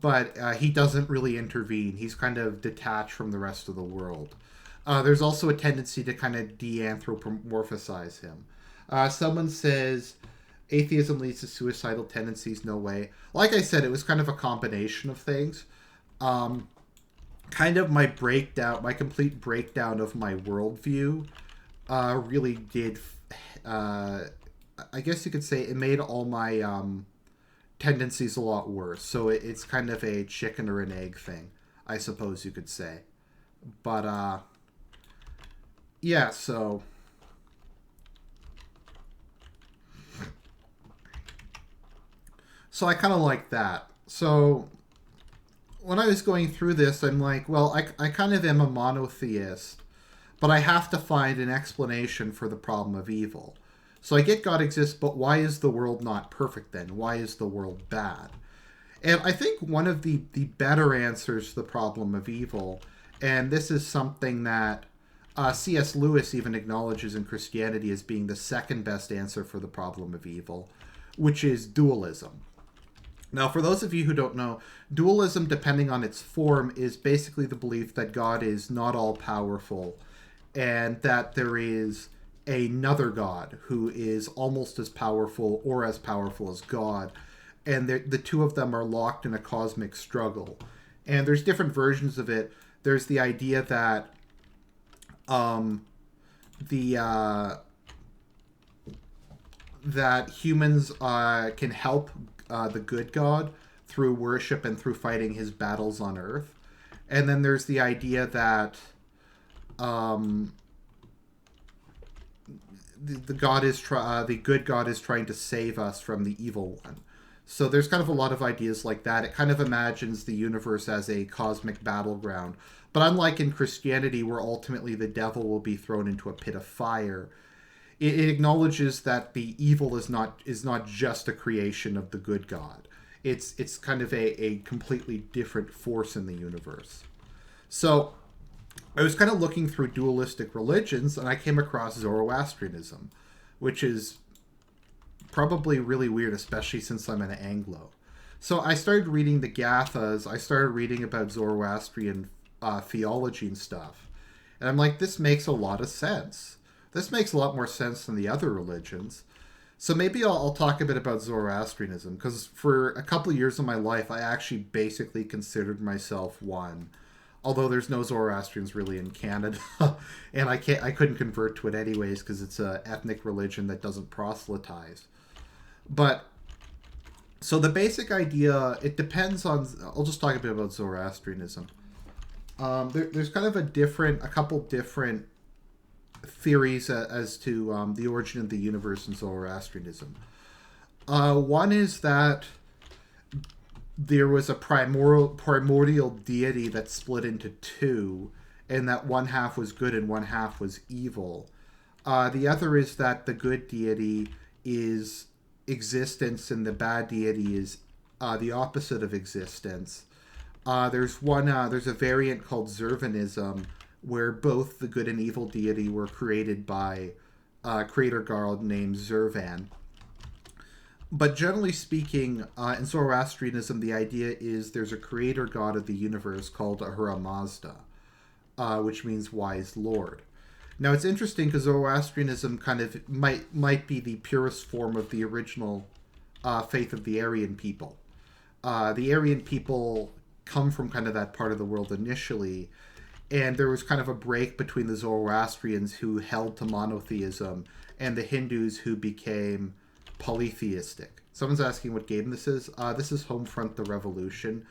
But he doesn't really intervene. He's kind of detached from the rest of the world. There's also a tendency to kind of de-anthropomorphize him. Someone says atheism leads to suicidal tendencies. No way. Like I said, it was kind of a combination of things. Kind of my complete breakdown of my worldview really did. I guess you could say it made all my tendencies a lot worse. So it's kind of a chicken or an egg thing, I suppose you could say. But yeah, so I kind of like that. So when I was going through this, I'm like, well, I kind of am a monotheist, but I have to find an explanation for the problem of evil. So I get God exists, but why is the world not perfect then? Why is the world bad? And I think one of the better answers to the problem of evil, and this is something that C.S. Lewis even acknowledges in Christianity as being the second best answer for the problem of evil, which is dualism. Now, for those of you who don't know, dualism, depending on its form, is basically the belief that God is not all-powerful and that there is another God who is almost as powerful or as powerful as God, and the two of them are locked in a cosmic struggle. And there's different versions of it. There's the idea that that humans can help the good God through worship and through fighting his battles on Earth. And then there's the idea that the good God is trying to save us from the evil one. So there's kind of a lot of ideas like that. It kind of imagines the universe as a cosmic battleground. But unlike in Christianity, where ultimately the devil will be thrown into a pit of fire, it acknowledges that the evil is not just a creation of the good God. It's kind of a completely different force in the universe. So I was kind of looking through dualistic religions, and I came across Zoroastrianism, which is probably really weird, especially since I'm an Anglo. So I started reading the Gathas. I started reading about Zoroastrian theology and stuff. And I'm like, this makes a lot of sense. This makes a lot more sense than the other religions. So maybe I'll talk a bit about Zoroastrianism, because for a couple of years of my life, I actually basically considered myself one. Although there's no Zoroastrians really in Canada, and I couldn't convert to it anyways because it's an ethnic religion that doesn't proselytize. But so the basic idea, it depends on. I'll just talk a bit about Zoroastrianism. There's kind of a couple different theories as to the origin of the universe in Zoroastrianism. One is that there was a primordial deity that split into two, and that one half was good and one half was evil. The other is that the good deity is existence and the bad deity is the opposite of existence. There's a variant called Zervanism, where both the good and evil deity were created by a creator god named Zervan. But generally speaking, in Zoroastrianism, the idea is there's a creator god of the universe called Ahura Mazda, which means wise lord. Now it's interesting because Zoroastrianism kind of might be the purest form of the original faith of the Aryan people. The Aryan people come from kind of that part of the world initially, and there was kind of a break between the Zoroastrians who held to monotheism and the Hindus who became polytheistic. Someone's asking what game this is. This is Homefront: The Revolution,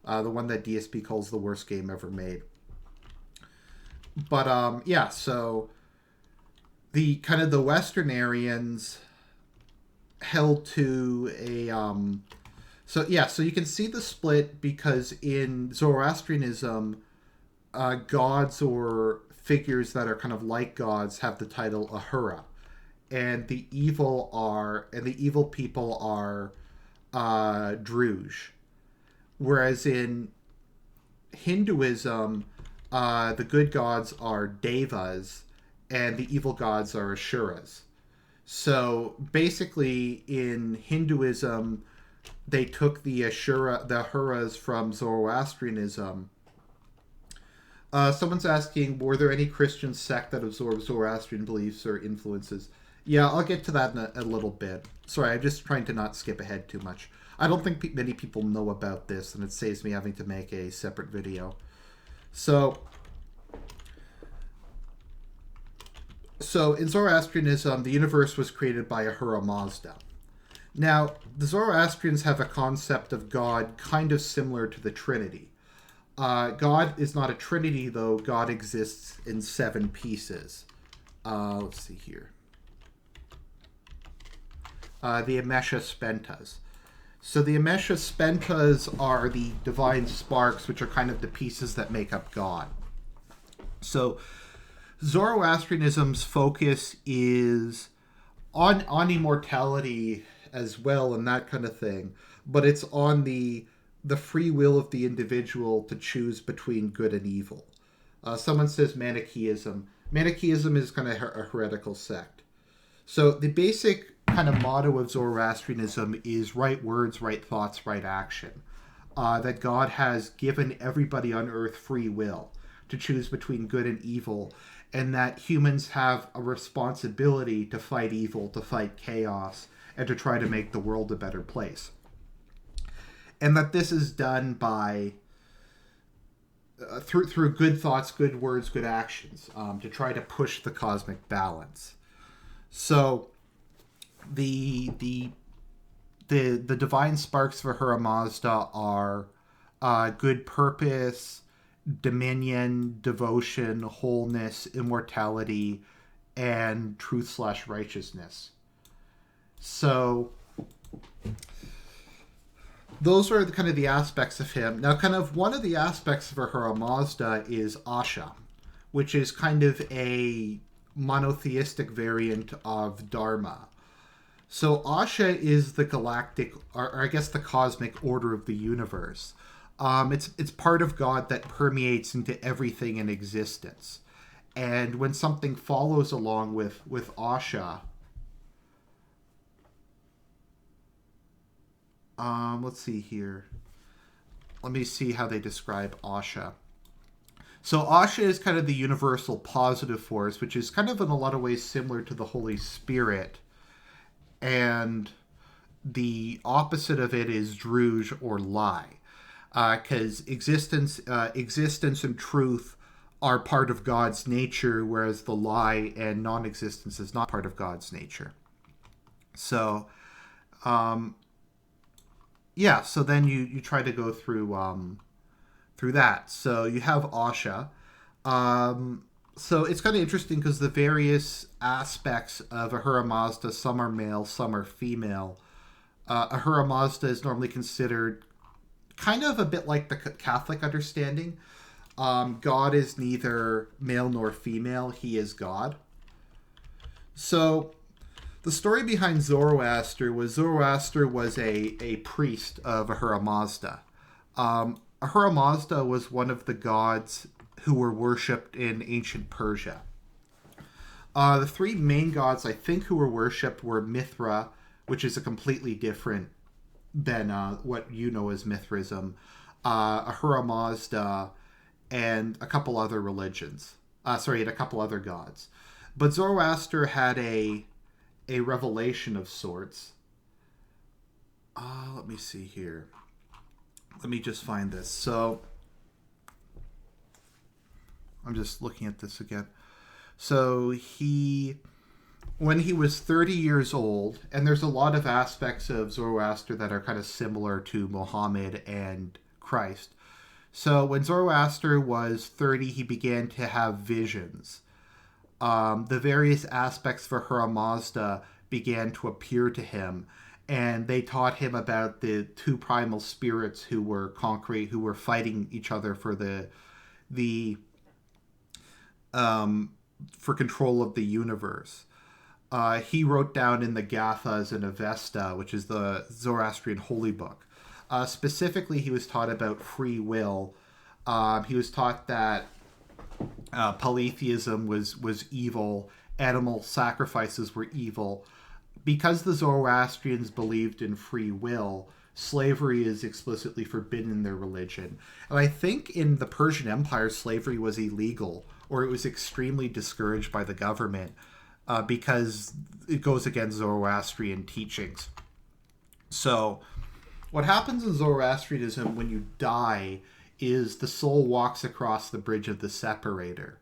the one that DSP calls the worst game ever made. But yeah, so the kind of the Western Aryans held to a so yeah, so you can see the split because in Zoroastrianism, gods or figures that are kind of like gods have the title Ahura, and the evil people are Druj. Whereas in Hinduism, the good gods are Devas, and the evil gods are Asuras. So basically, in Hinduism, they took the Ahuras from Zoroastrianism. Someone's asking, were there any Christian sect that absorbed Zoroastrian beliefs or influences? Yeah, I'll get to that in a little bit. Sorry, I'm just trying to not skip ahead too much. I don't think many people know about this, and it saves me having to make a separate video. So in Zoroastrianism, the universe was created by Ahura Mazda. Now, the Zoroastrians have a concept of God kind of similar to the Trinity. God is not a trinity, though. God exists in 7 pieces. Let's see here. The Amesha Spentas. So the Amesha Spentas are the divine sparks, which are kind of the pieces that make up God. So Zoroastrianism's focus is on immortality as well and that kind of thing, but it's on the free will of the individual to choose between good and evil. Someone says Manichaeism. Manichaeism is kind of a heretical sect. So the basic kind of motto of Zoroastrianism is right words, right thoughts, right action. That God has given everybody on earth free will to choose between good and evil, and that humans have a responsibility to fight evil, to fight chaos, and to try to make the world a better place. And that this is done by through good thoughts, good words, good actions, to try to push the cosmic balance. So the divine sparks for Ahura Mazda are good purpose, dominion, devotion, wholeness, immortality, and truth/righteousness. So those are kind of the aspects of him. Now, kind of one of the aspects of Ahura Mazda is Asha, which is kind of a monotheistic variant of Dharma. So Asha is the galactic, or I guess the cosmic order of the universe. It's part of God that permeates into everything in existence. And when something follows along with Asha, Let's see here. Let me see how they describe Asha. So Asha is kind of the universal positive force, which is kind of in a lot of ways similar to the Holy Spirit. And the opposite of it is Druj or lie, because existence and truth are part of God's nature, whereas the lie and non-existence is not part of God's nature. So, yeah. So then you try to go through that. So you have Asha. So it's kind of interesting because the various aspects of Ahura Mazda, some are male, some are female. Ahura Mazda is normally considered kind of a bit like the Catholic understanding. God is neither male nor female, he is God. So the story behind Zoroaster was a priest of Ahura Mazda. Ahura Mazda was one of the gods who were worshipped in ancient Persia. The three main gods I think who were worshipped were Mithra, which is a completely different than what you know as Mithraism, Ahura Mazda, and a couple other religions. And a couple other gods. But Zoroaster had a revelation of sorts. Let me see here. Let me just find this. So I'm just looking at this again. So when he was 30 years old, and there's a lot of aspects of Zoroaster that are kind of similar to Muhammad and Christ. So when Zoroaster was 30, he began to have visions. The various aspects of Ahura Mazda began to appear to him, and they taught him about the two primal spirits who were concrete, who were fighting each other for the for control of the universe. He wrote down in the Gathas and Avesta, which is the Zoroastrian holy book. Specifically, he was taught about free will. He was taught that polytheism was evil, animal sacrifices were evil. Because the Zoroastrians believed in free will, slavery is explicitly forbidden in their religion. And I think in the Persian Empire, slavery was illegal, or it was extremely discouraged by the government because it goes against Zoroastrian teachings. So, what happens in Zoroastrianism when you die is the soul walks across the bridge of the separator,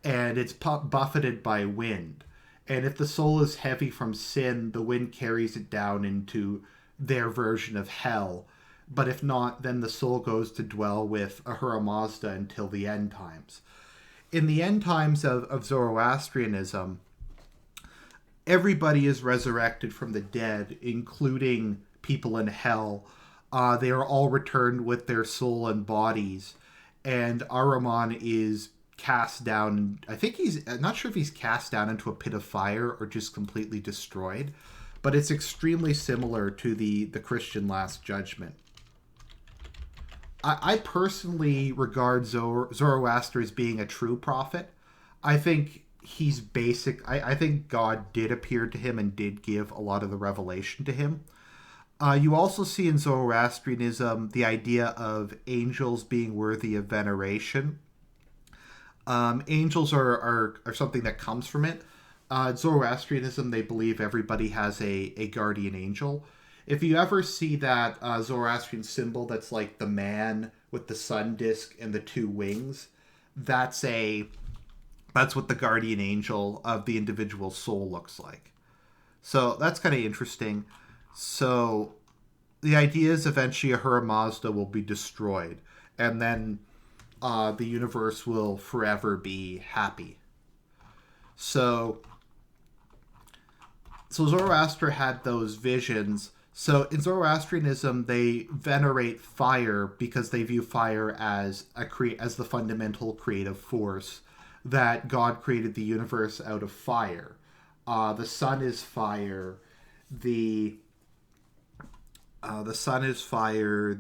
and it's buffeted by wind. And if the soul is heavy from sin, the wind carries it down into their version of hell. But if not, then the soul goes to dwell with Ahura Mazda until the end times. In the end times of Zoroastrianism, everybody is resurrected from the dead, including people in hell. They are all returned with their soul and bodies. And Ahriman is cast down. I'm not sure if he's cast down into a pit of fire or just completely destroyed, but it's extremely similar to the Christian Last Judgment. I personally regard Zoroaster as being a true prophet. I think he's basic. I think God did appear to him and did give a lot of the revelation to him. You also see in Zoroastrianism the idea of angels being worthy of veneration. Angels are something that comes from it. Zoroastrianism, they believe everybody has a guardian angel. If you ever see that Zoroastrian symbol that's like the man with the sun disk and the two wings, that's what the guardian angel of the individual soul looks like. So that's kind of interesting. So the idea is eventually Ahura Mazda will be destroyed, and then the universe will forever be happy. So Zoroaster had those visions. So in Zoroastrianism, they venerate fire because they view fire as as the fundamental creative force, that God created the universe out of fire. The sun is fire. The sun is fire.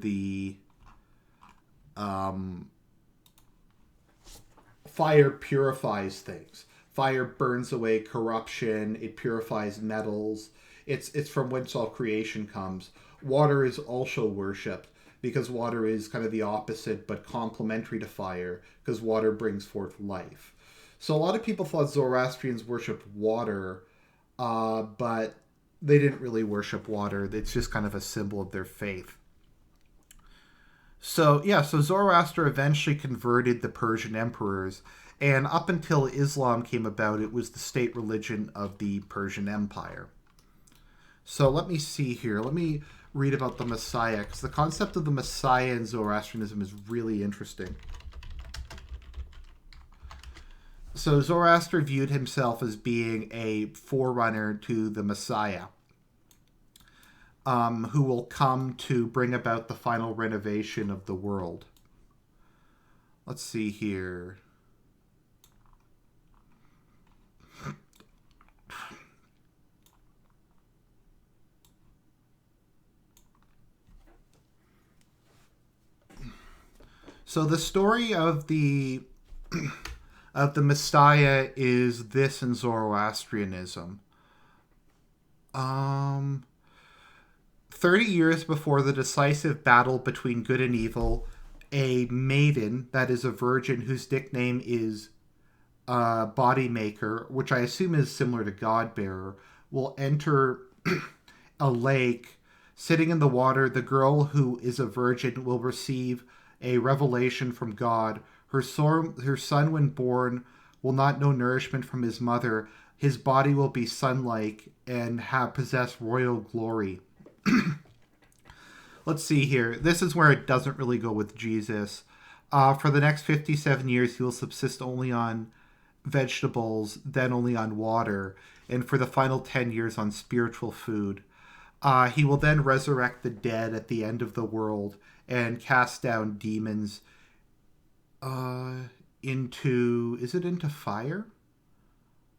Fire purifies things. Fire burns away corruption. It purifies metals. It's from whence all creation comes. water is also worshipped because water is kind of the opposite but complementary to fire because water brings forth life. So a lot of people thought Zoroastrians worshipped water, but they didn't really worship water. It's just kind of a symbol of their faith. So, yeah, so Zoroaster eventually converted the Persian emperors, and up until Islam came about, it was the state religion of the Persian Empire. So, let me see here. Let me read about the Messiah, because the concept of the Messiah in Zoroastrianism is really interesting. So, Zoroaster viewed himself as being a forerunner to the Messiah. Who will come to bring about the final renovation of the world. Let's see here. So the story of the Messiah is this in Zoroastrianism. 30 years before the decisive battle between good and evil, a maiden, that is a virgin whose nickname is Body Maker, which I assume is similar to God Bearer, will enter a lake. Sitting in the water, the girl who is a virgin will receive a revelation from God. Her son, when born, will not know nourishment from his mother. His body will be sun-like and possess royal glory. Let's see here. This is where it doesn't really go with Jesus. For the next 57 years, he will subsist only on vegetables, then only on water, and for the final 10 years on spiritual food. He will then resurrect the dead at the end of the world and cast down demons into fire?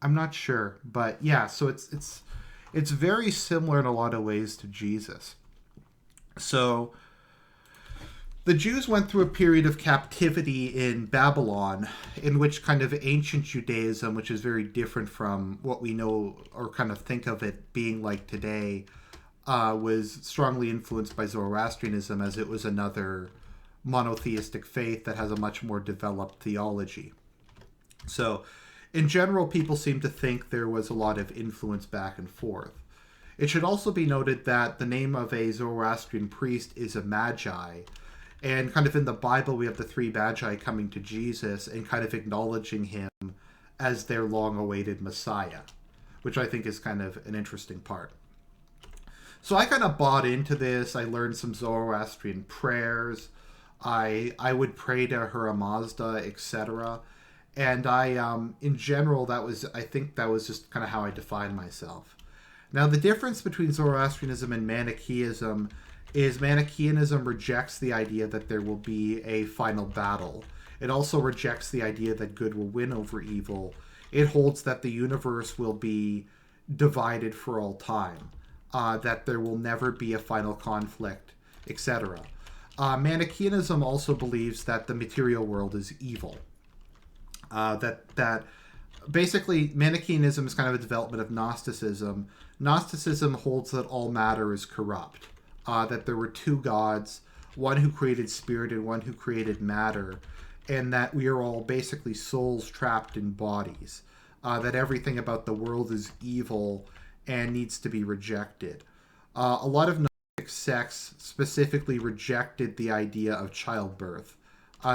I'm not sure, but yeah, so it's very similar in a lot of ways to Jesus. So the Jews went through a period of captivity in Babylon, in which kind of ancient Judaism, which is very different from what we know or kind of think of it being like today, was strongly influenced by Zoroastrianism, as it was another monotheistic faith that has a much more developed theology. So in general, people seem to think there was a lot of influence back and forth. It should also be noted that the name of a Zoroastrian priest is a magi. And kind of in the Bible, we have the three magi coming to Jesus and kind of acknowledging him as their long-awaited Messiah, which I think is kind of an interesting part. So I kind of bought into this. I learned some Zoroastrian prayers. I would pray to Ahura Mazda, etc. And in general, I think that was just kind of how I defined myself. Now, the difference between Zoroastrianism and Manichaeism is Manichaeism rejects the idea that there will be a final battle. It also rejects the idea that good will win over evil. It holds that the universe will be divided for all time, that there will never be a final conflict, etc. Manichaeism also believes that the material world is evil. That basically Manichaeism is kind of a development of Gnosticism. Gnosticism holds that all matter is corrupt, that there were two gods, one who created spirit and one who created matter, and that we are all basically souls trapped in bodies, that everything about the world is evil and needs to be rejected. A lot of Gnostic sects specifically rejected the idea of childbirth.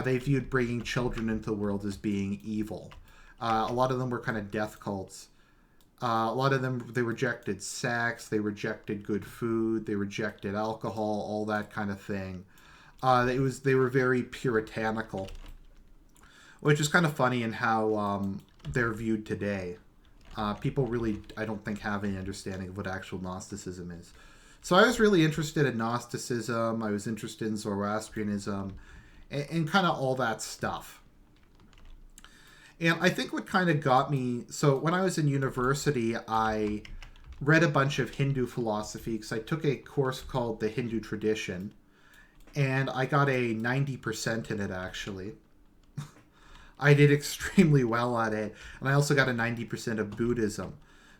They viewed bringing children into the world as being evil. A lot of them were kind of death cults. A lot of them, they rejected sex, they rejected good food, they rejected alcohol, all that kind of thing. They were very puritanical, which is kind of funny in how they're viewed today. People really, I don't think, have any understanding of what actual Gnosticism is. So I was really interested in Gnosticism, I was interested in Zoroastrianism, and kind of all that stuff. And I think what kind of got me... So when I was in university, I read a bunch of Hindu philosophy because I took a course called The Hindu Tradition. And I got a 90% in it, actually. I did extremely well at it. And I also got a 90% of Buddhism.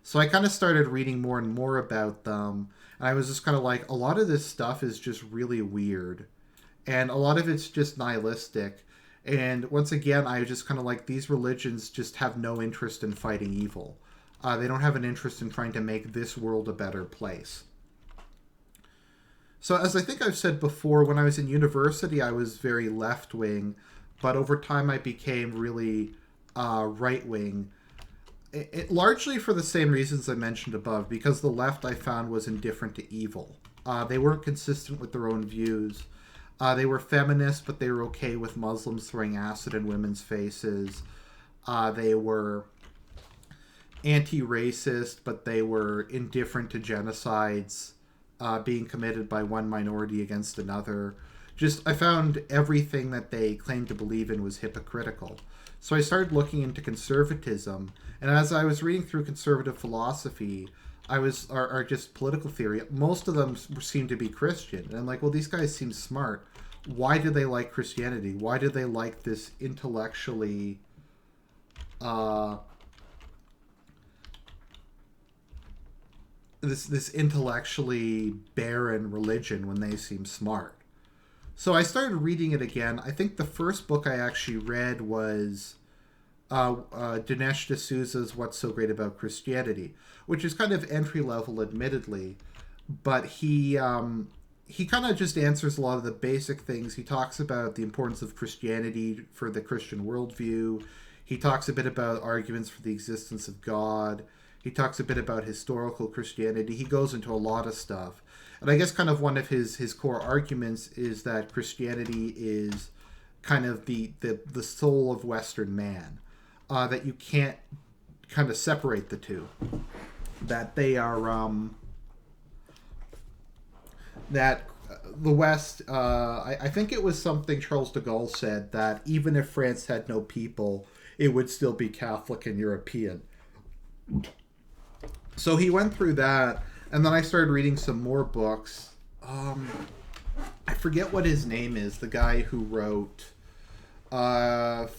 So I kind of started reading more and more about them. And I was just kind of like, a lot of this stuff is just really weird. And a lot of it's just nihilistic. And once again, I was just kind of like, these religions just have no interest in fighting evil. They don't have an interest in trying to make this world a better place. So, as I think I've said before, when I was in university, I was very left wing, but over time I became really right wing. Largely for the same reasons I mentioned above, because the left I found was indifferent to evil. They weren't consistent with their own views. They were feminists, but they were okay with Muslims throwing acid in women's faces. They were anti-racist, but they were indifferent to genocides being committed by one minority against another. Just, I found everything that they claimed to believe in was hypocritical. So I started looking into conservatism, and as I was reading through conservative philosophy, or just political theory, most of them seemed to be Christian. And I'm like, well, these guys seem smart. Why do they like Christianity? Why do they like this intellectually this intellectually barren religion when they seem smart? So I started reading it again. I think the first book I actually read was Dinesh D'Souza's What's So Great About Christianity, which is kind of entry level, admittedly, but he kind of just answers a lot of the basic things. He talks about the importance of Christianity for the Christian worldview. He talks a bit about arguments for the existence of God. He talks a bit about historical Christianity. He goes into a lot of stuff. And I guess kind of one of his core arguments is that Christianity is kind of the soul of Western man. That you can't kind of separate the two. That they are that the West. I think it was something Charles de Gaulle said, that even if France had no people, it would still be Catholic and European. So he went through that, and then I started reading some more books. I forget what his name is. The guy who wrote 10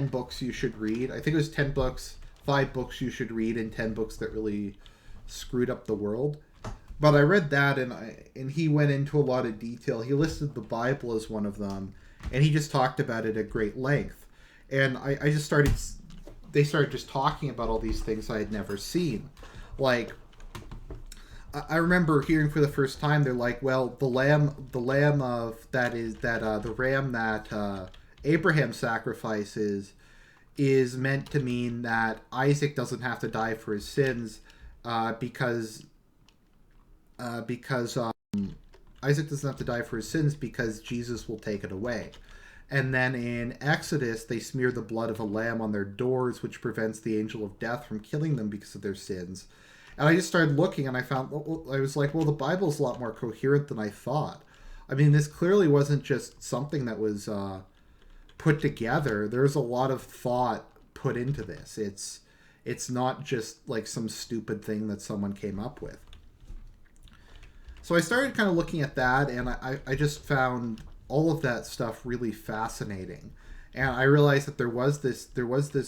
books you should read. I think it was 10 books, 5 books you should read, and 10 books that really screwed up the world. But I read that, and he went into a lot of detail. He listed the Bible as one of them, and he just talked about it at great length. And I just started. They started just talking about all these things I had never seen. Like, I remember hearing for the first time, they're like, well, the ram that Abraham sacrifices is meant to mean that Isaac doesn't have to die for his sins because Isaac doesn't have to die for his sins because Jesus will take it away. And then in Exodus, they smear the blood of a lamb on their doors, which prevents the angel of death from killing them because of their sins. And I just started looking, and I was like, well, the Bible's a lot more coherent than I thought. I mean, this clearly wasn't just something that was put together. There's a lot of thought put into this. It's not just like some stupid thing that someone came up with. So I started kind of looking at that, and I just found all of that stuff really fascinating. And I realized that there was this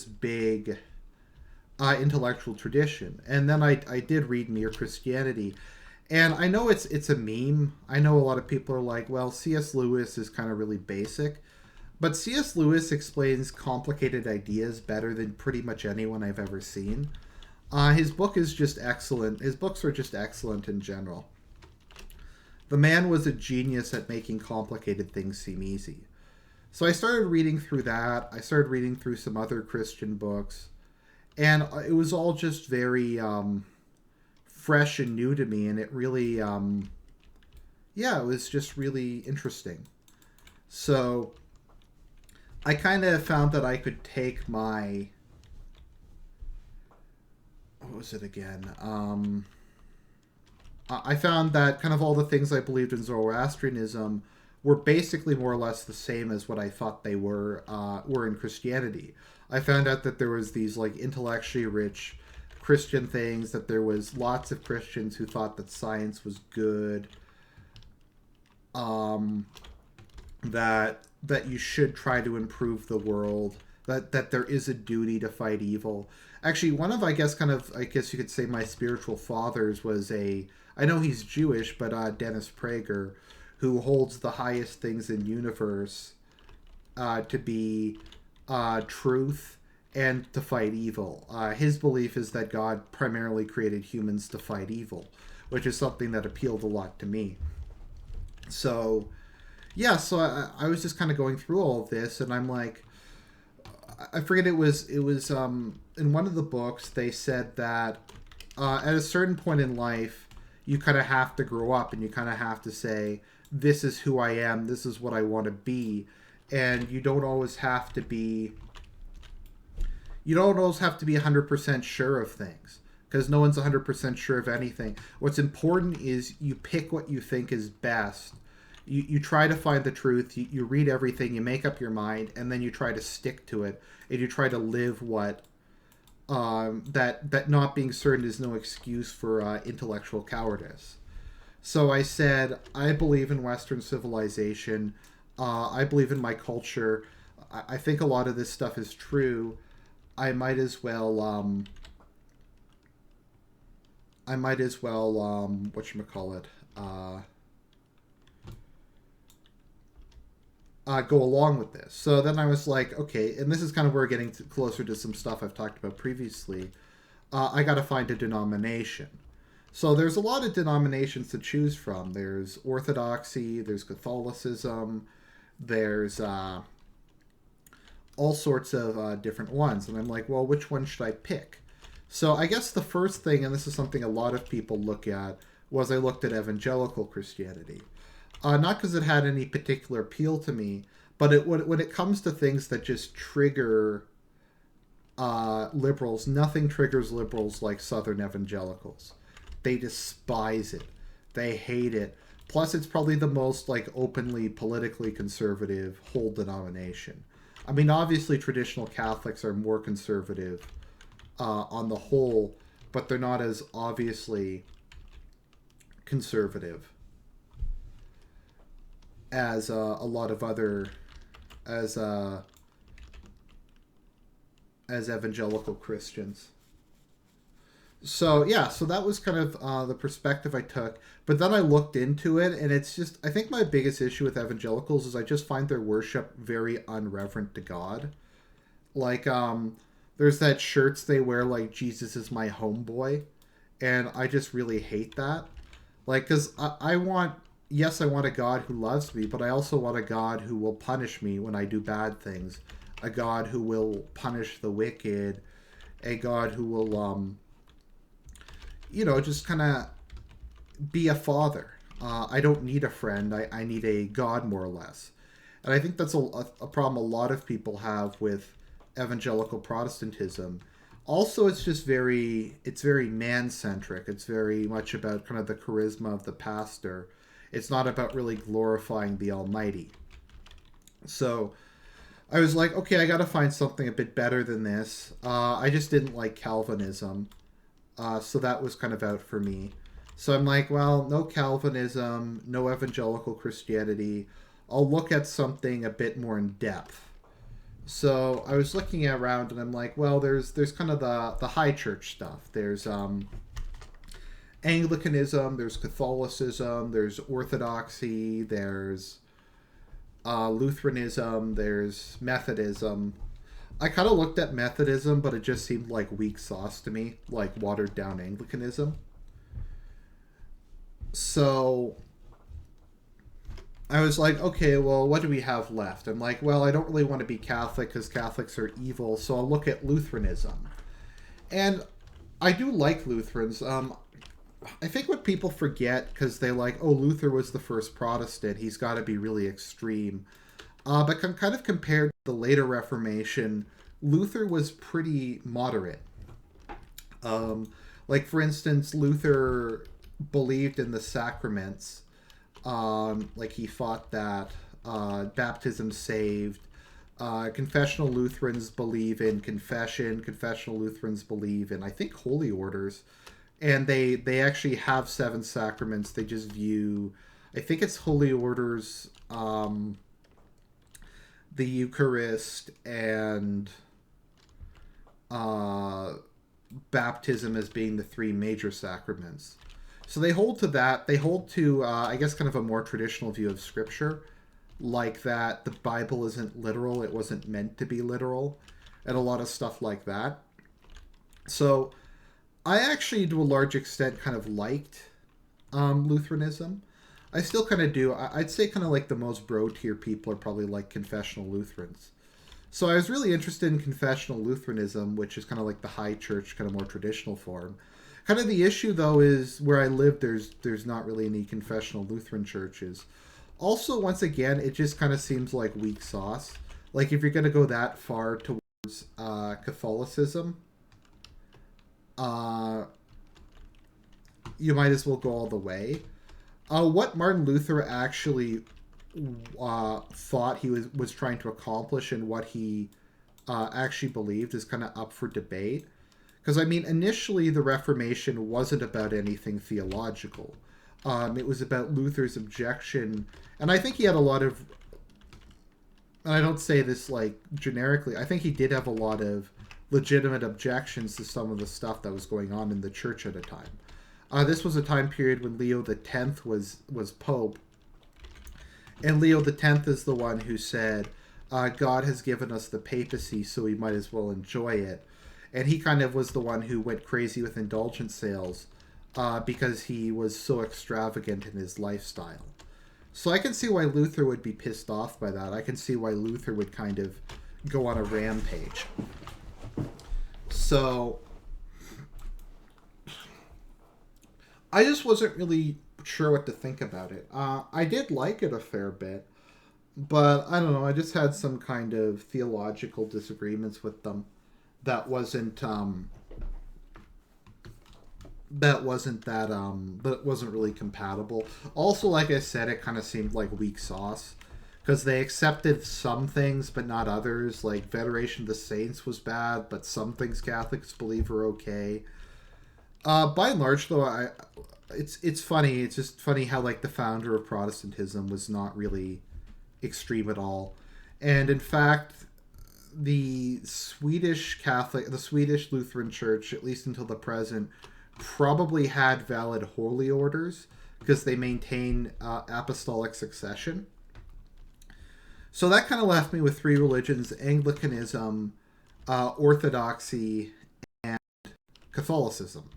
big intellectual tradition. And then I did read Mere Christianity. And I know it's a meme. I know a lot of people are like, well, C.S. Lewis is kind of really basic. But C.S. Lewis explains complicated ideas better than pretty much anyone I've ever seen. His book is just excellent. His books are just excellent in general. The man was a genius at making complicated things seem easy. So I started reading through that. I started reading through some other Christian books. And it was all just very fresh and new to me. And it really, it was just really interesting. So I kind of found that I could take my... What was it again? I found that kind of all the things I believed in Zoroastrianism were basically more or less the same as what I thought they were in Christianity. I found out that there was these like intellectually rich Christian things, that there was lots of Christians who thought that science was good, that you should try to improve the world, that there is a duty to fight evil. Actually, one of, I guess, I guess you could say, my spiritual fathers was I know he's Jewish, but Dennis Prager, who holds the highest things in universe to be truth and to fight evil. His belief is that God primarily created humans to fight evil, which is something that appealed a lot to me. So, yeah, so I was just kind of going through all of this, and I'm like, I forget, it was in one of the books they said that at a certain point in life you kind of have to grow up and you kind of have to say, this is who I am, this is what I want to be, and you don't always have to be 100% sure of things, because no one's 100% sure of anything. What's important is you pick what you think is best. You try to find the truth, you read everything, you make up your mind, and then you try to stick to it, and you try to live what that not being certain is no excuse for intellectual cowardice. So I said, I believe in Western civilization. I believe in my culture. I think a lot of this stuff is true. I might as well whatchamacallit, go along with this. So then I was like, okay, and this is kind of where we're getting closer to some stuff I've talked about previously. I got to find a denomination. So there's a lot of denominations to choose from. There's Orthodoxy, there's Catholicism, there's all sorts of different ones. And I'm like, well, which one should I pick? So I guess the first thing, and this is something a lot of people look at, was I looked at evangelical Christianity. Not because it had any particular appeal to me, but when it comes to things that just trigger liberals, nothing triggers liberals like Southern evangelicals. They despise it. They hate it. Plus, it's probably the most like openly politically conservative whole denomination. I mean, obviously, traditional Catholics are more conservative on the whole, but they're not as obviously conservative as a lot of other as evangelical Christians. So yeah, so that was kind of the perspective I took. But then I looked into it, and it's just, I think my biggest issue with evangelicals is I just find their worship very unreverent to God. Like, there's that shirts they wear like Jesus is my homeboy, and I just really hate that. Like, because I want, yes, I want a God who loves me, but I also want a God who will punish me when I do bad things, a God who will punish the wicked, a God who will just kind of be a father. I don't need a friend. I need a God, more or less. And I think that's a problem a lot of people have with evangelical Protestantism. Also, it's very man-centric. It's very much about kind of the charisma of the pastor. It's not about really glorifying the Almighty. So I was like, okay, I got to find something a bit better than this. I just didn't like Calvinism. So that was kind of out for me. So I'm like, well, no Calvinism, no evangelical Christianity. I'll look at something a bit more in depth. So I was looking around, and I'm like, well, there's kind of the high church stuff. There's Anglicanism, there's Catholicism, there's Orthodoxy, there's Lutheranism, there's Methodism. I kind of looked at Methodism, but it just seemed like weak sauce to me, like watered down Anglicanism. So I was like, okay, well, what do we have left? I'm like, well, I don't really want to be Catholic because Catholics are evil, so I'll look at Lutheranism. And I do like Lutherans. I think what people forget, because they like, oh, Luther was the first Protestant, he's got to be really extreme. But kind of compared to the later Reformation, Luther was pretty moderate. Like, for instance, Luther believed in the sacraments. Like, he thought that baptism saved. Confessional Lutherans believe in confession. Confessional Lutherans believe in, I think, holy orders. And they actually have 7 sacraments. They just view, I think it's holy orders, the Eucharist and uh, baptism as being the three major sacraments. So they hold to that. They hold to, I guess, kind of a more traditional view of Scripture, like that the Bible isn't literal, it wasn't meant to be literal, and a lot of stuff like that. So I actually, to a large extent, kind of liked Lutheranism. I still kind of do. I'd say kind of like the most bro tier people are probably like confessional Lutherans. So I was really interested in confessional Lutheranism, which is kind of like the high church, kind of more traditional form. Kind of the issue though is where I live, there's not really any confessional Lutheran churches. Also, once again, it just kind of seems like weak sauce. Like if you're going to go that far towards Catholicism, uh, you might as well go all the way. What Martin Luther actually thought he was trying to accomplish and what he actually believed is kind of up for debate. Because, I mean, initially the Reformation wasn't about anything theological. It was about Luther's objection. And I think he had a lot of, and I don't say this like generically, I think he did have a lot of legitimate objections to some of the stuff that was going on in the church at a time. This was a time period when Leo X was Pope. And Leo X is the one who said, God has given us the papacy, so we might as well enjoy it. And he kind of was the one who went crazy with indulgence sales because he was so extravagant in his lifestyle. So I can see why Luther would be pissed off by that. I can see why Luther would kind of go on a rampage. So I just wasn't really sure what to think about it. I did like it a fair bit, but I don't know. I just had some kind of theological disagreements with them that wasn't really compatible. Also, like I said, it kind of seemed like weak sauce because they accepted some things but not others. Like Veneration of the Saints was bad, but some things Catholics believe are okay. By and large, though, it's funny. It's just funny how like the founder of Protestantism was not really extreme at all, and in fact, the Swedish Lutheran Church, at least until the present, probably had valid holy orders because they maintain apostolic succession. So that kind of left me with three religions: Anglicanism, Orthodoxy, and Catholicism.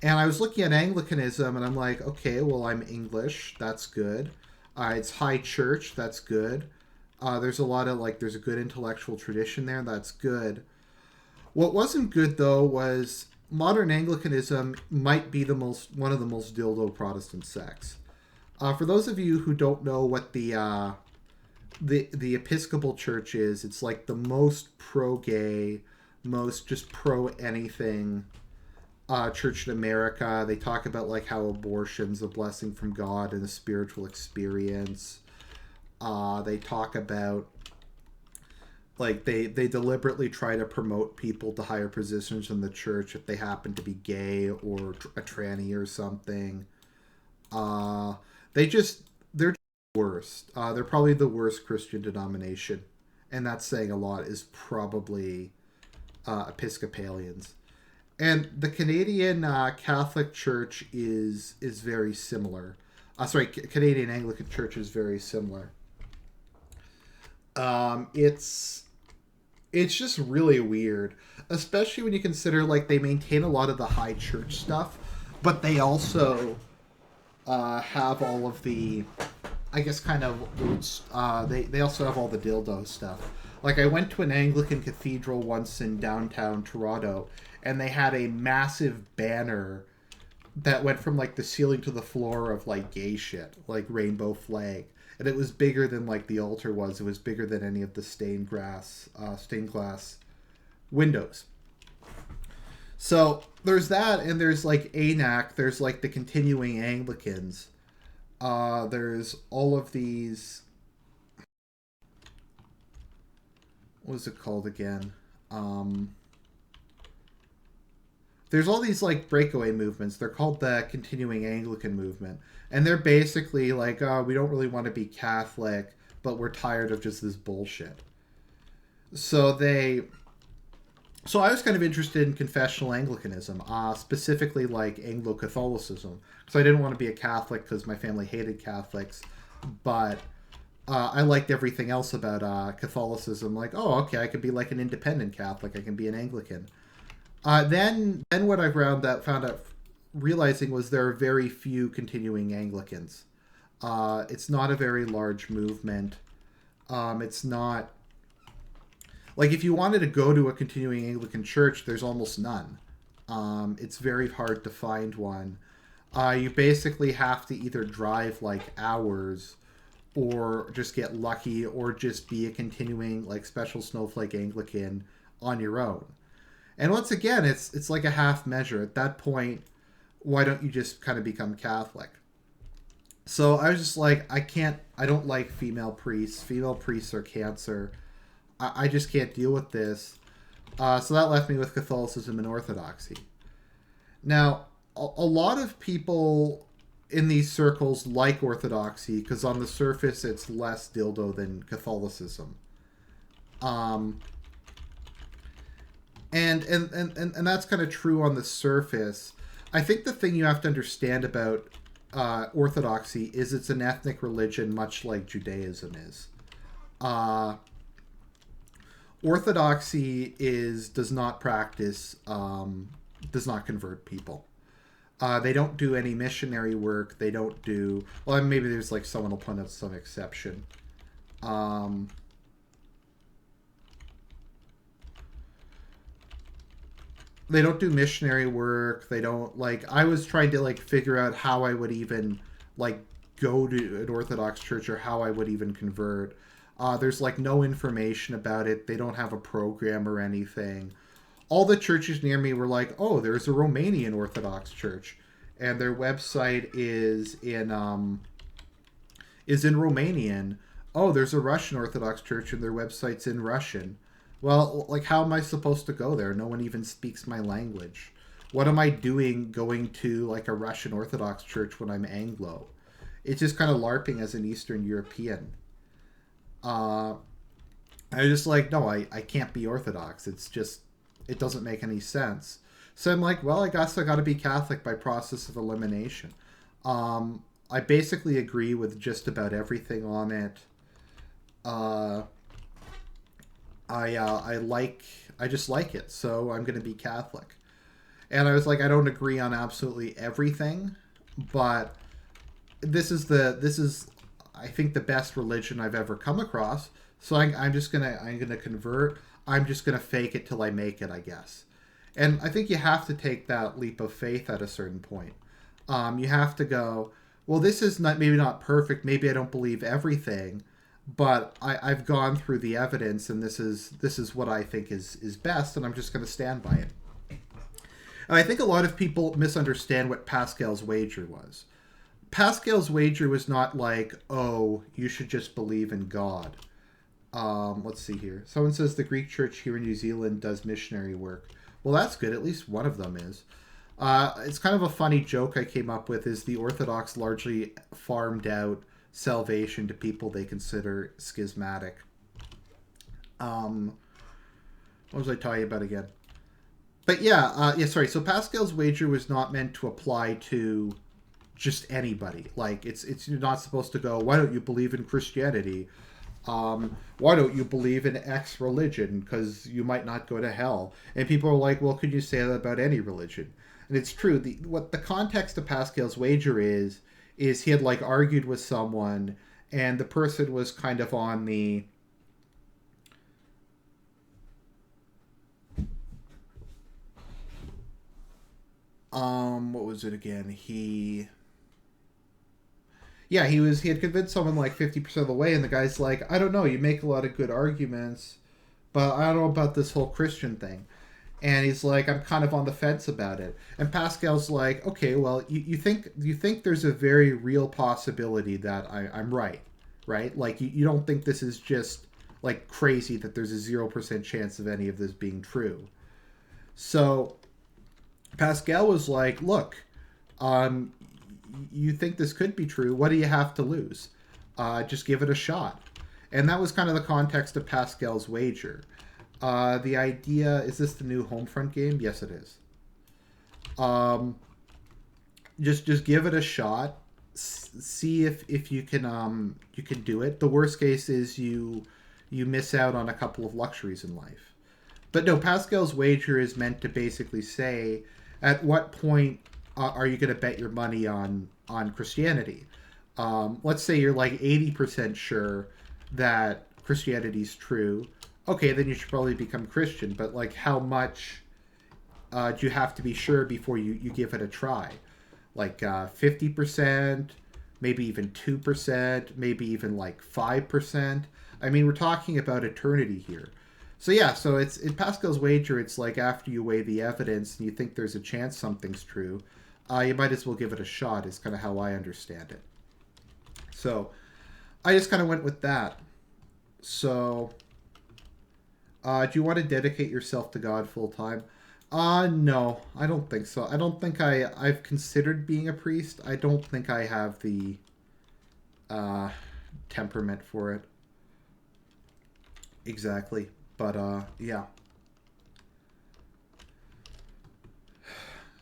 And I was looking at Anglicanism, and I'm like, okay, well, I'm English. That's good. It's high church. That's good. There's a lot of there's a good intellectual tradition there. That's good. What wasn't good though was modern Anglicanism might be one of the most dildo Protestant sects. For those of you who don't know what the Episcopal Church is, it's like the most pro-gay, most just pro-anything church in America. They talk about like how abortion's a blessing from God and a spiritual experience. They talk about like they deliberately try to promote people to higher positions in the church if they happen to be gay or a tranny or something. They're just worst. They're probably the worst Christian denomination, and that's saying a lot. Is probably Episcopalians. And the Canadian Catholic Church is very similar. Canadian Anglican Church is very similar. It's just really weird, especially when you consider like they maintain a lot of the high church stuff, but they also have all of the, I guess, kind of they also have all the dildo stuff. Like I went to an Anglican cathedral once in downtown Toronto, and they had a massive banner that went from like the ceiling to the floor of like gay shit, like rainbow flag, and it was bigger than like the altar was. It was bigger than any of the stained glass windows. So there's that, and there's like ANAC. There's like the continuing Anglicans. There's all of these. What was it called again? There's all these like breakaway movements. They're called the continuing Anglican movement, and they're basically like, oh, we don't really want to be Catholic, but we're tired of just this bullshit. So I was kind of interested in confessional Anglicanism, specifically like Anglo-Catholicism, because I didn't want to be a Catholic because my family hated Catholics, but I liked everything else about Catholicism. Like, oh, okay, I could be like an independent Catholic. I can be an Anglican. Then what I found out realizing was there are very few continuing Anglicans. It's not a very large movement. It's not like if you wanted to go to a continuing Anglican church, there's almost none. It's very hard to find one. You basically have to either drive like hours or just get lucky or just be a continuing like special snowflake Anglican on your own. And once again, it's like a half measure. At that point, why don't you just kind of become Catholic? So I was just like, I don't like female priests. Female priests are cancer. I just can't deal with this. So that left me with Catholicism and Orthodoxy. Now, a lot of people in these circles like Orthodoxy because on the surface it's less dildo than Catholicism. And that's kind of true on the surface. I think the thing you have to understand about Orthodoxy is it's an ethnic religion, much like Judaism is. Orthodoxy does not convert people. They don't do any missionary work. They don't do... Well, maybe there's like someone will point out some exception. They don't do missionary work. They don't like... I was trying to like figure out how I would even like go to an Orthodox church or how I would even convert. There's like no information about it. They don't have a program or anything. All the churches near me were like, oh, there's a Romanian Orthodox church, and their website is in Romanian. Oh, there's a Russian Orthodox church, and their website's in Russian. Well, like, how am I supposed to go there? No one even speaks my language. What am I doing going to like a Russian Orthodox church when I'm Anglo? It's just kind of LARPing as an Eastern European. I was just like, no, I can't be Orthodox. It's just, it doesn't make any sense. So I'm like, well, I guess I got to be Catholic by process of elimination. I basically agree with just about everything on it. I just like it, so I'm going to be Catholic. And I was like, I don't agree on absolutely everything, but this is I think the best religion I've ever come across. So I'm gonna convert. I'm just gonna fake it till I make it, I guess. And I think you have to take that leap of faith at a certain point. You have to go, well, this is maybe not perfect. Maybe I don't believe everything, but I've gone through the evidence, and this is what I think is best, and I'm just going to stand by it. And I think a lot of people misunderstand what Pascal's wager was. Pascal's wager was not like, oh, you should just believe in God. Let's see here. Someone says the Greek church here in New Zealand does missionary work. Well, that's good. At least one of them is. It's kind of a funny joke I came up with is the Orthodox largely farmed out salvation to people they consider schismatic. What was I talking about again? But sorry. So Pascal's wager was not meant to apply to just anybody. Like you're not supposed to go, why don't you believe in Christianity? Why don't you believe in X religion? Because you might not go to hell. And people are like, well, could you say that about any religion? And it's true. What the context of Pascal's wager is he had like argued with someone, and the person was kind of on the what was it again? He had convinced someone like 50% of the way, and the guy's like, I don't know, you make a lot of good arguments, but I don't know about this whole Christian thing. And he's like, I'm kind of on the fence about it. And Pascal's like, okay, well, you think there's a very real possibility that I'm right? Like, you don't think this is just, like, crazy that there's a 0% chance of any of this being true. So Pascal was like, look, you think this could be true. What do you have to lose? Just give it a shot. And that was kind of the context of Pascal's wager. The idea, is this the new Homefront game? Yes, it is. Um, just give it a shot. See if you can do it. The worst case is you miss out on a couple of luxuries in life. But no, Pascal's wager is meant to basically say, at what point are you going to bet your money on Christianity? Let's say you're like 80% sure that Christianity's true. Okay, then you should probably become Christian. But like, how much do you have to be sure before you give it a try? Like 50%, maybe even 2%, maybe even like 5%. I mean, we're talking about eternity here. So yeah, so it's in Pascal's wager. It's like after you weigh the evidence and you think there's a chance something's true, you might as well give it a shot. Is kind of how I understand it. So I just kind of went with that. So, do you want to dedicate yourself to God full time? No, I don't think so. I don't think I've considered being a priest. I don't think I have the uh, temperament for it exactly. But yeah.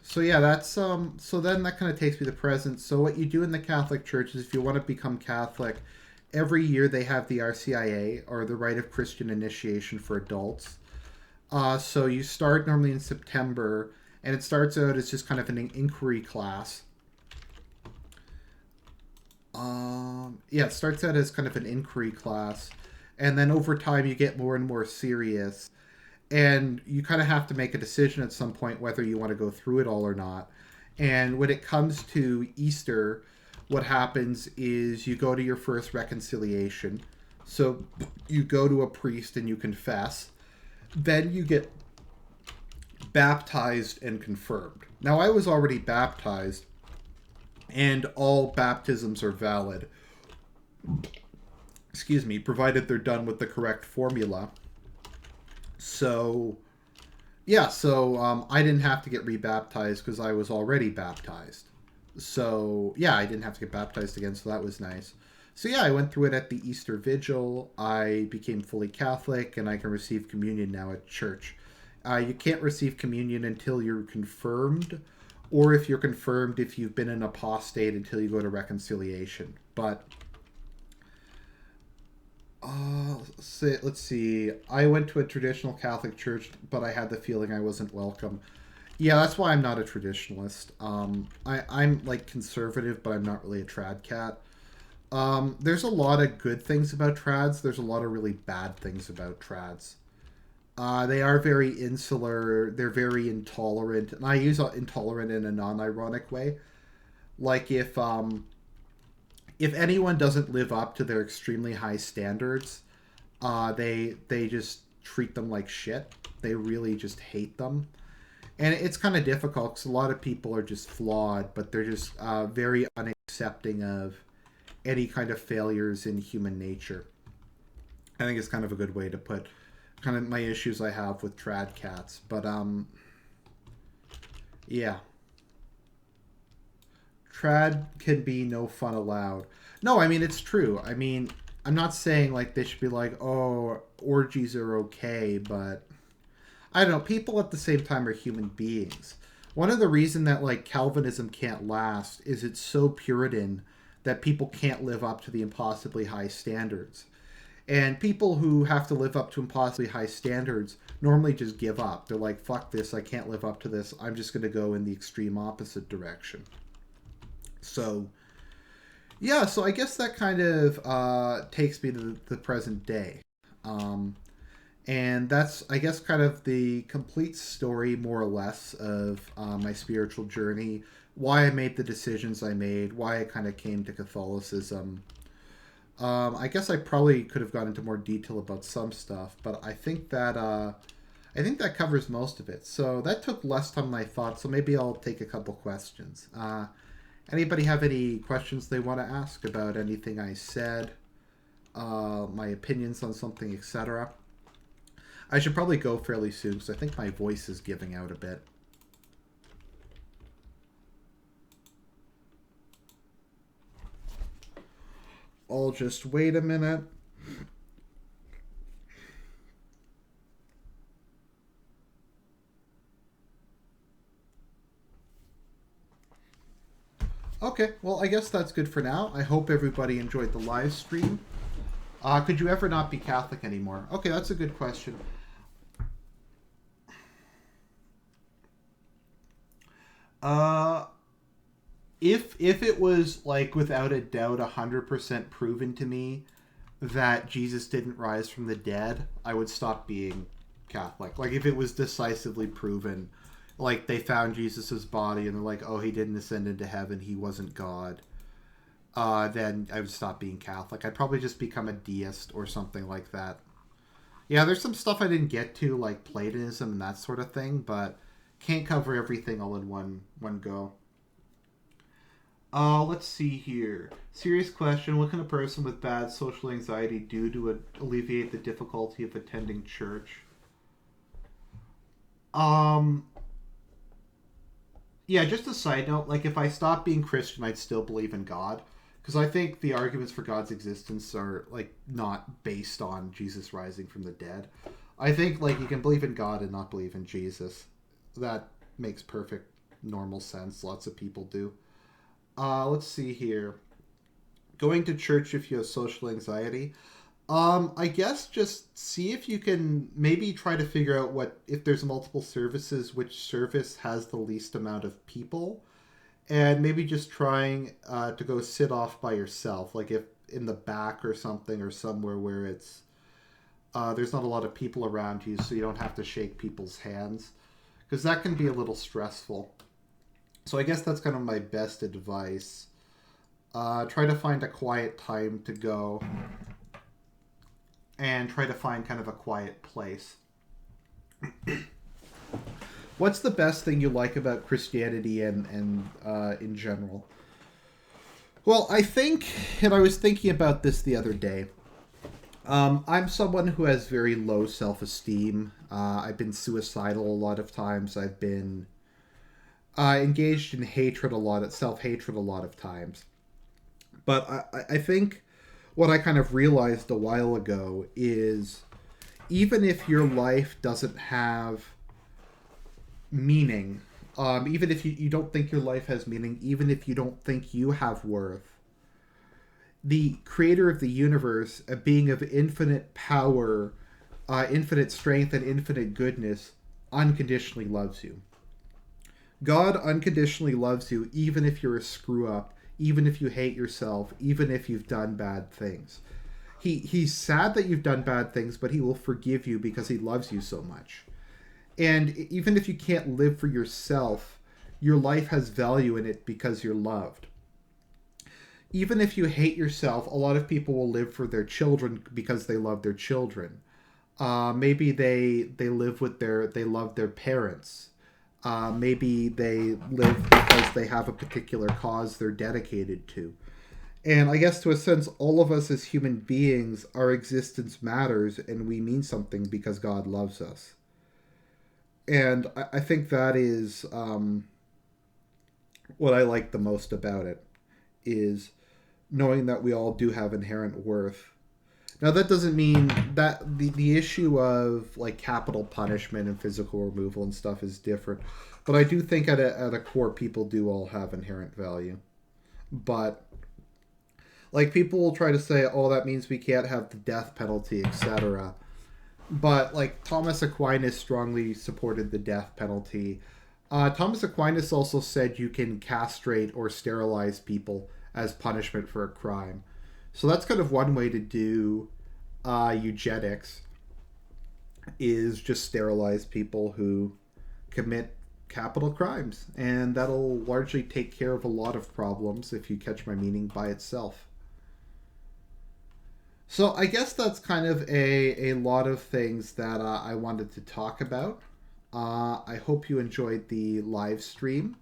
So yeah, that's so then that kind of takes me to the present. So what you do in the Catholic Church is if you want to become Catholic, every year they have the RCIA, or the Rite of Christian Initiation for adults. So you start normally in September, and it starts out as just kind of an inquiry class. Yeah, it starts out as kind of an inquiry class, and then over time you get more and more serious, and you kind of have to make a decision at some point whether you want to go through it all or not. And when it comes to Easter, what happens is you go to your first reconciliation. So you go to a priest and you confess. Then you get baptized and confirmed. Now, I was already baptized, and all baptisms are valid. Excuse me, provided they're done with the correct formula. So, yeah, so I didn't have to get rebaptized because I was already baptized. So, yeah, I didn't have to get baptized again, so that was nice. So, yeah, I went through it at the Easter Vigil. I became fully Catholic, and I can receive communion now at church. You can't receive communion until you're confirmed, or if you're confirmed, if you've been an apostate until you go to reconciliation. But let's see. I went to a traditional Catholic church, but I had the feeling I wasn't welcome. Yeah, that's why I'm not a traditionalist. I'm like conservative, but I'm not really a trad cat. There's a lot of good things about trads. There's a lot of really bad things about trads. They are very insular. They're very intolerant, and I use intolerant in a non-ironic way. Like if anyone doesn't live up to their extremely high standards, they just treat them like shit. They really just hate them, and it's kind of difficult because a lot of people are just flawed, but they're just very unaccepting of any kind of failures in human nature. I think it's kind of a good way to put kind of my issues I have with trad cats. But yeah, trad can be no fun allowed. No, I mean it's true. I mean, I'm not saying like they should be like, oh, orgies are okay, but I don't know. People at the same time are human beings. One of the reason that like Calvinism can't last is it's so Puritan that people can't live up to the impossibly high standards. And people who have to live up to impossibly high standards normally just give up. They're like, fuck this, I can't live up to this. I'm just going to go in the extreme opposite direction. So, yeah, so I guess that kind of takes me to the present day. Um, and that's, I guess, kind of the complete story, more or less, of my spiritual journey, why I made the decisions I made, why I kind of came to Catholicism. I guess I probably could have gone into more detail about some stuff, but I think that covers most of it. So that took less time than I thought. So maybe I'll take a couple questions. Anybody have any questions they want to ask about anything I said, my opinions on something, etc.? I should probably go fairly soon because I think my voice is giving out a bit. I'll just wait a minute. Okay, well, I guess that's good for now. I hope everybody enjoyed the live stream. Could you ever not be Catholic anymore? Okay, that's a good question. Uh, if it was like without a doubt 100% proven to me that Jesus didn't rise from the dead, I would stop being Catholic. Like if it was decisively proven, like they found Jesus's body and they're like, oh, he didn't ascend into heaven, he wasn't God. Then I would stop being Catholic. I'd probably just become a deist or something like that. Yeah, there's some stuff I didn't get to, like Platonism and that sort of thing, but can't cover everything all in one go. Let's see here. Serious question. What can a person with bad social anxiety do to alleviate the difficulty of attending church? Um, yeah, just a side note. Like, if I stopped being Christian, I'd still believe in God. Because I think the arguments for God's existence are, like, not based on Jesus rising from the dead. I think, like, you can believe in God and not believe in Jesus. That makes perfect, normal sense. Lots of people do. Let's see here. Going to church if you have social anxiety. I guess just see if you can maybe try to figure out what if there's multiple services, which service has the least amount of people, and maybe just trying to go sit off by yourself, like if in the back or something, or somewhere where it's there's not a lot of people around you, so you don't have to shake people's hands, because that can be a little stressful. So I guess that's kind of my best advice. Try to find a quiet time to go and try to find kind of a quiet place. What's the best thing you like about Christianity and in general? Well, I think, and I was thinking about this the other day. I'm someone who has very low self-esteem. I've been suicidal a lot of times. I've been engaged in hatred a lot, at self-hatred a lot of times. But I think what I kind of realized a while ago is even if your life doesn't have meaning, even if you don't think your life has meaning, even if you don't think you have worth, the creator of the universe, a being of infinite power, infinite strength, and infinite goodness, unconditionally loves you. God unconditionally loves you even if you're a screw up, even if you hate yourself, even if you've done bad things. He's sad that you've done bad things, but he will forgive you because he loves you so much. And even if you can't live for yourself, your life has value in it because you're loved. Even if you hate yourself, a lot of people will live for their children because they love their children. Maybe they live with they love their parents. Maybe they live because they have a particular cause they're dedicated to. And I guess to a sense, all of us as human beings, our existence matters and we mean something because God loves us. And I think that is what I like the most about it, is knowing that we all do have inherent worth. Now that doesn't mean that the issue of like capital punishment and physical removal and stuff is different, but I do think at a core people do all have inherent value. But like people will try to say, oh, that means we can't have the death penalty, etc. But like Thomas Aquinas strongly supported the death penalty. Thomas Aquinas also said you can castrate or sterilize people as punishment for a crime. So that's kind of one way to do eugenics, is just sterilize people who commit capital crimes. And that'll largely take care of a lot of problems, if you catch my meaning, by itself. So I guess that's kind of a lot of things that I wanted to talk about. I hope you enjoyed the live stream.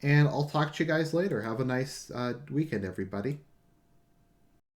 And I'll talk to you guys later. Have a nice weekend, everybody.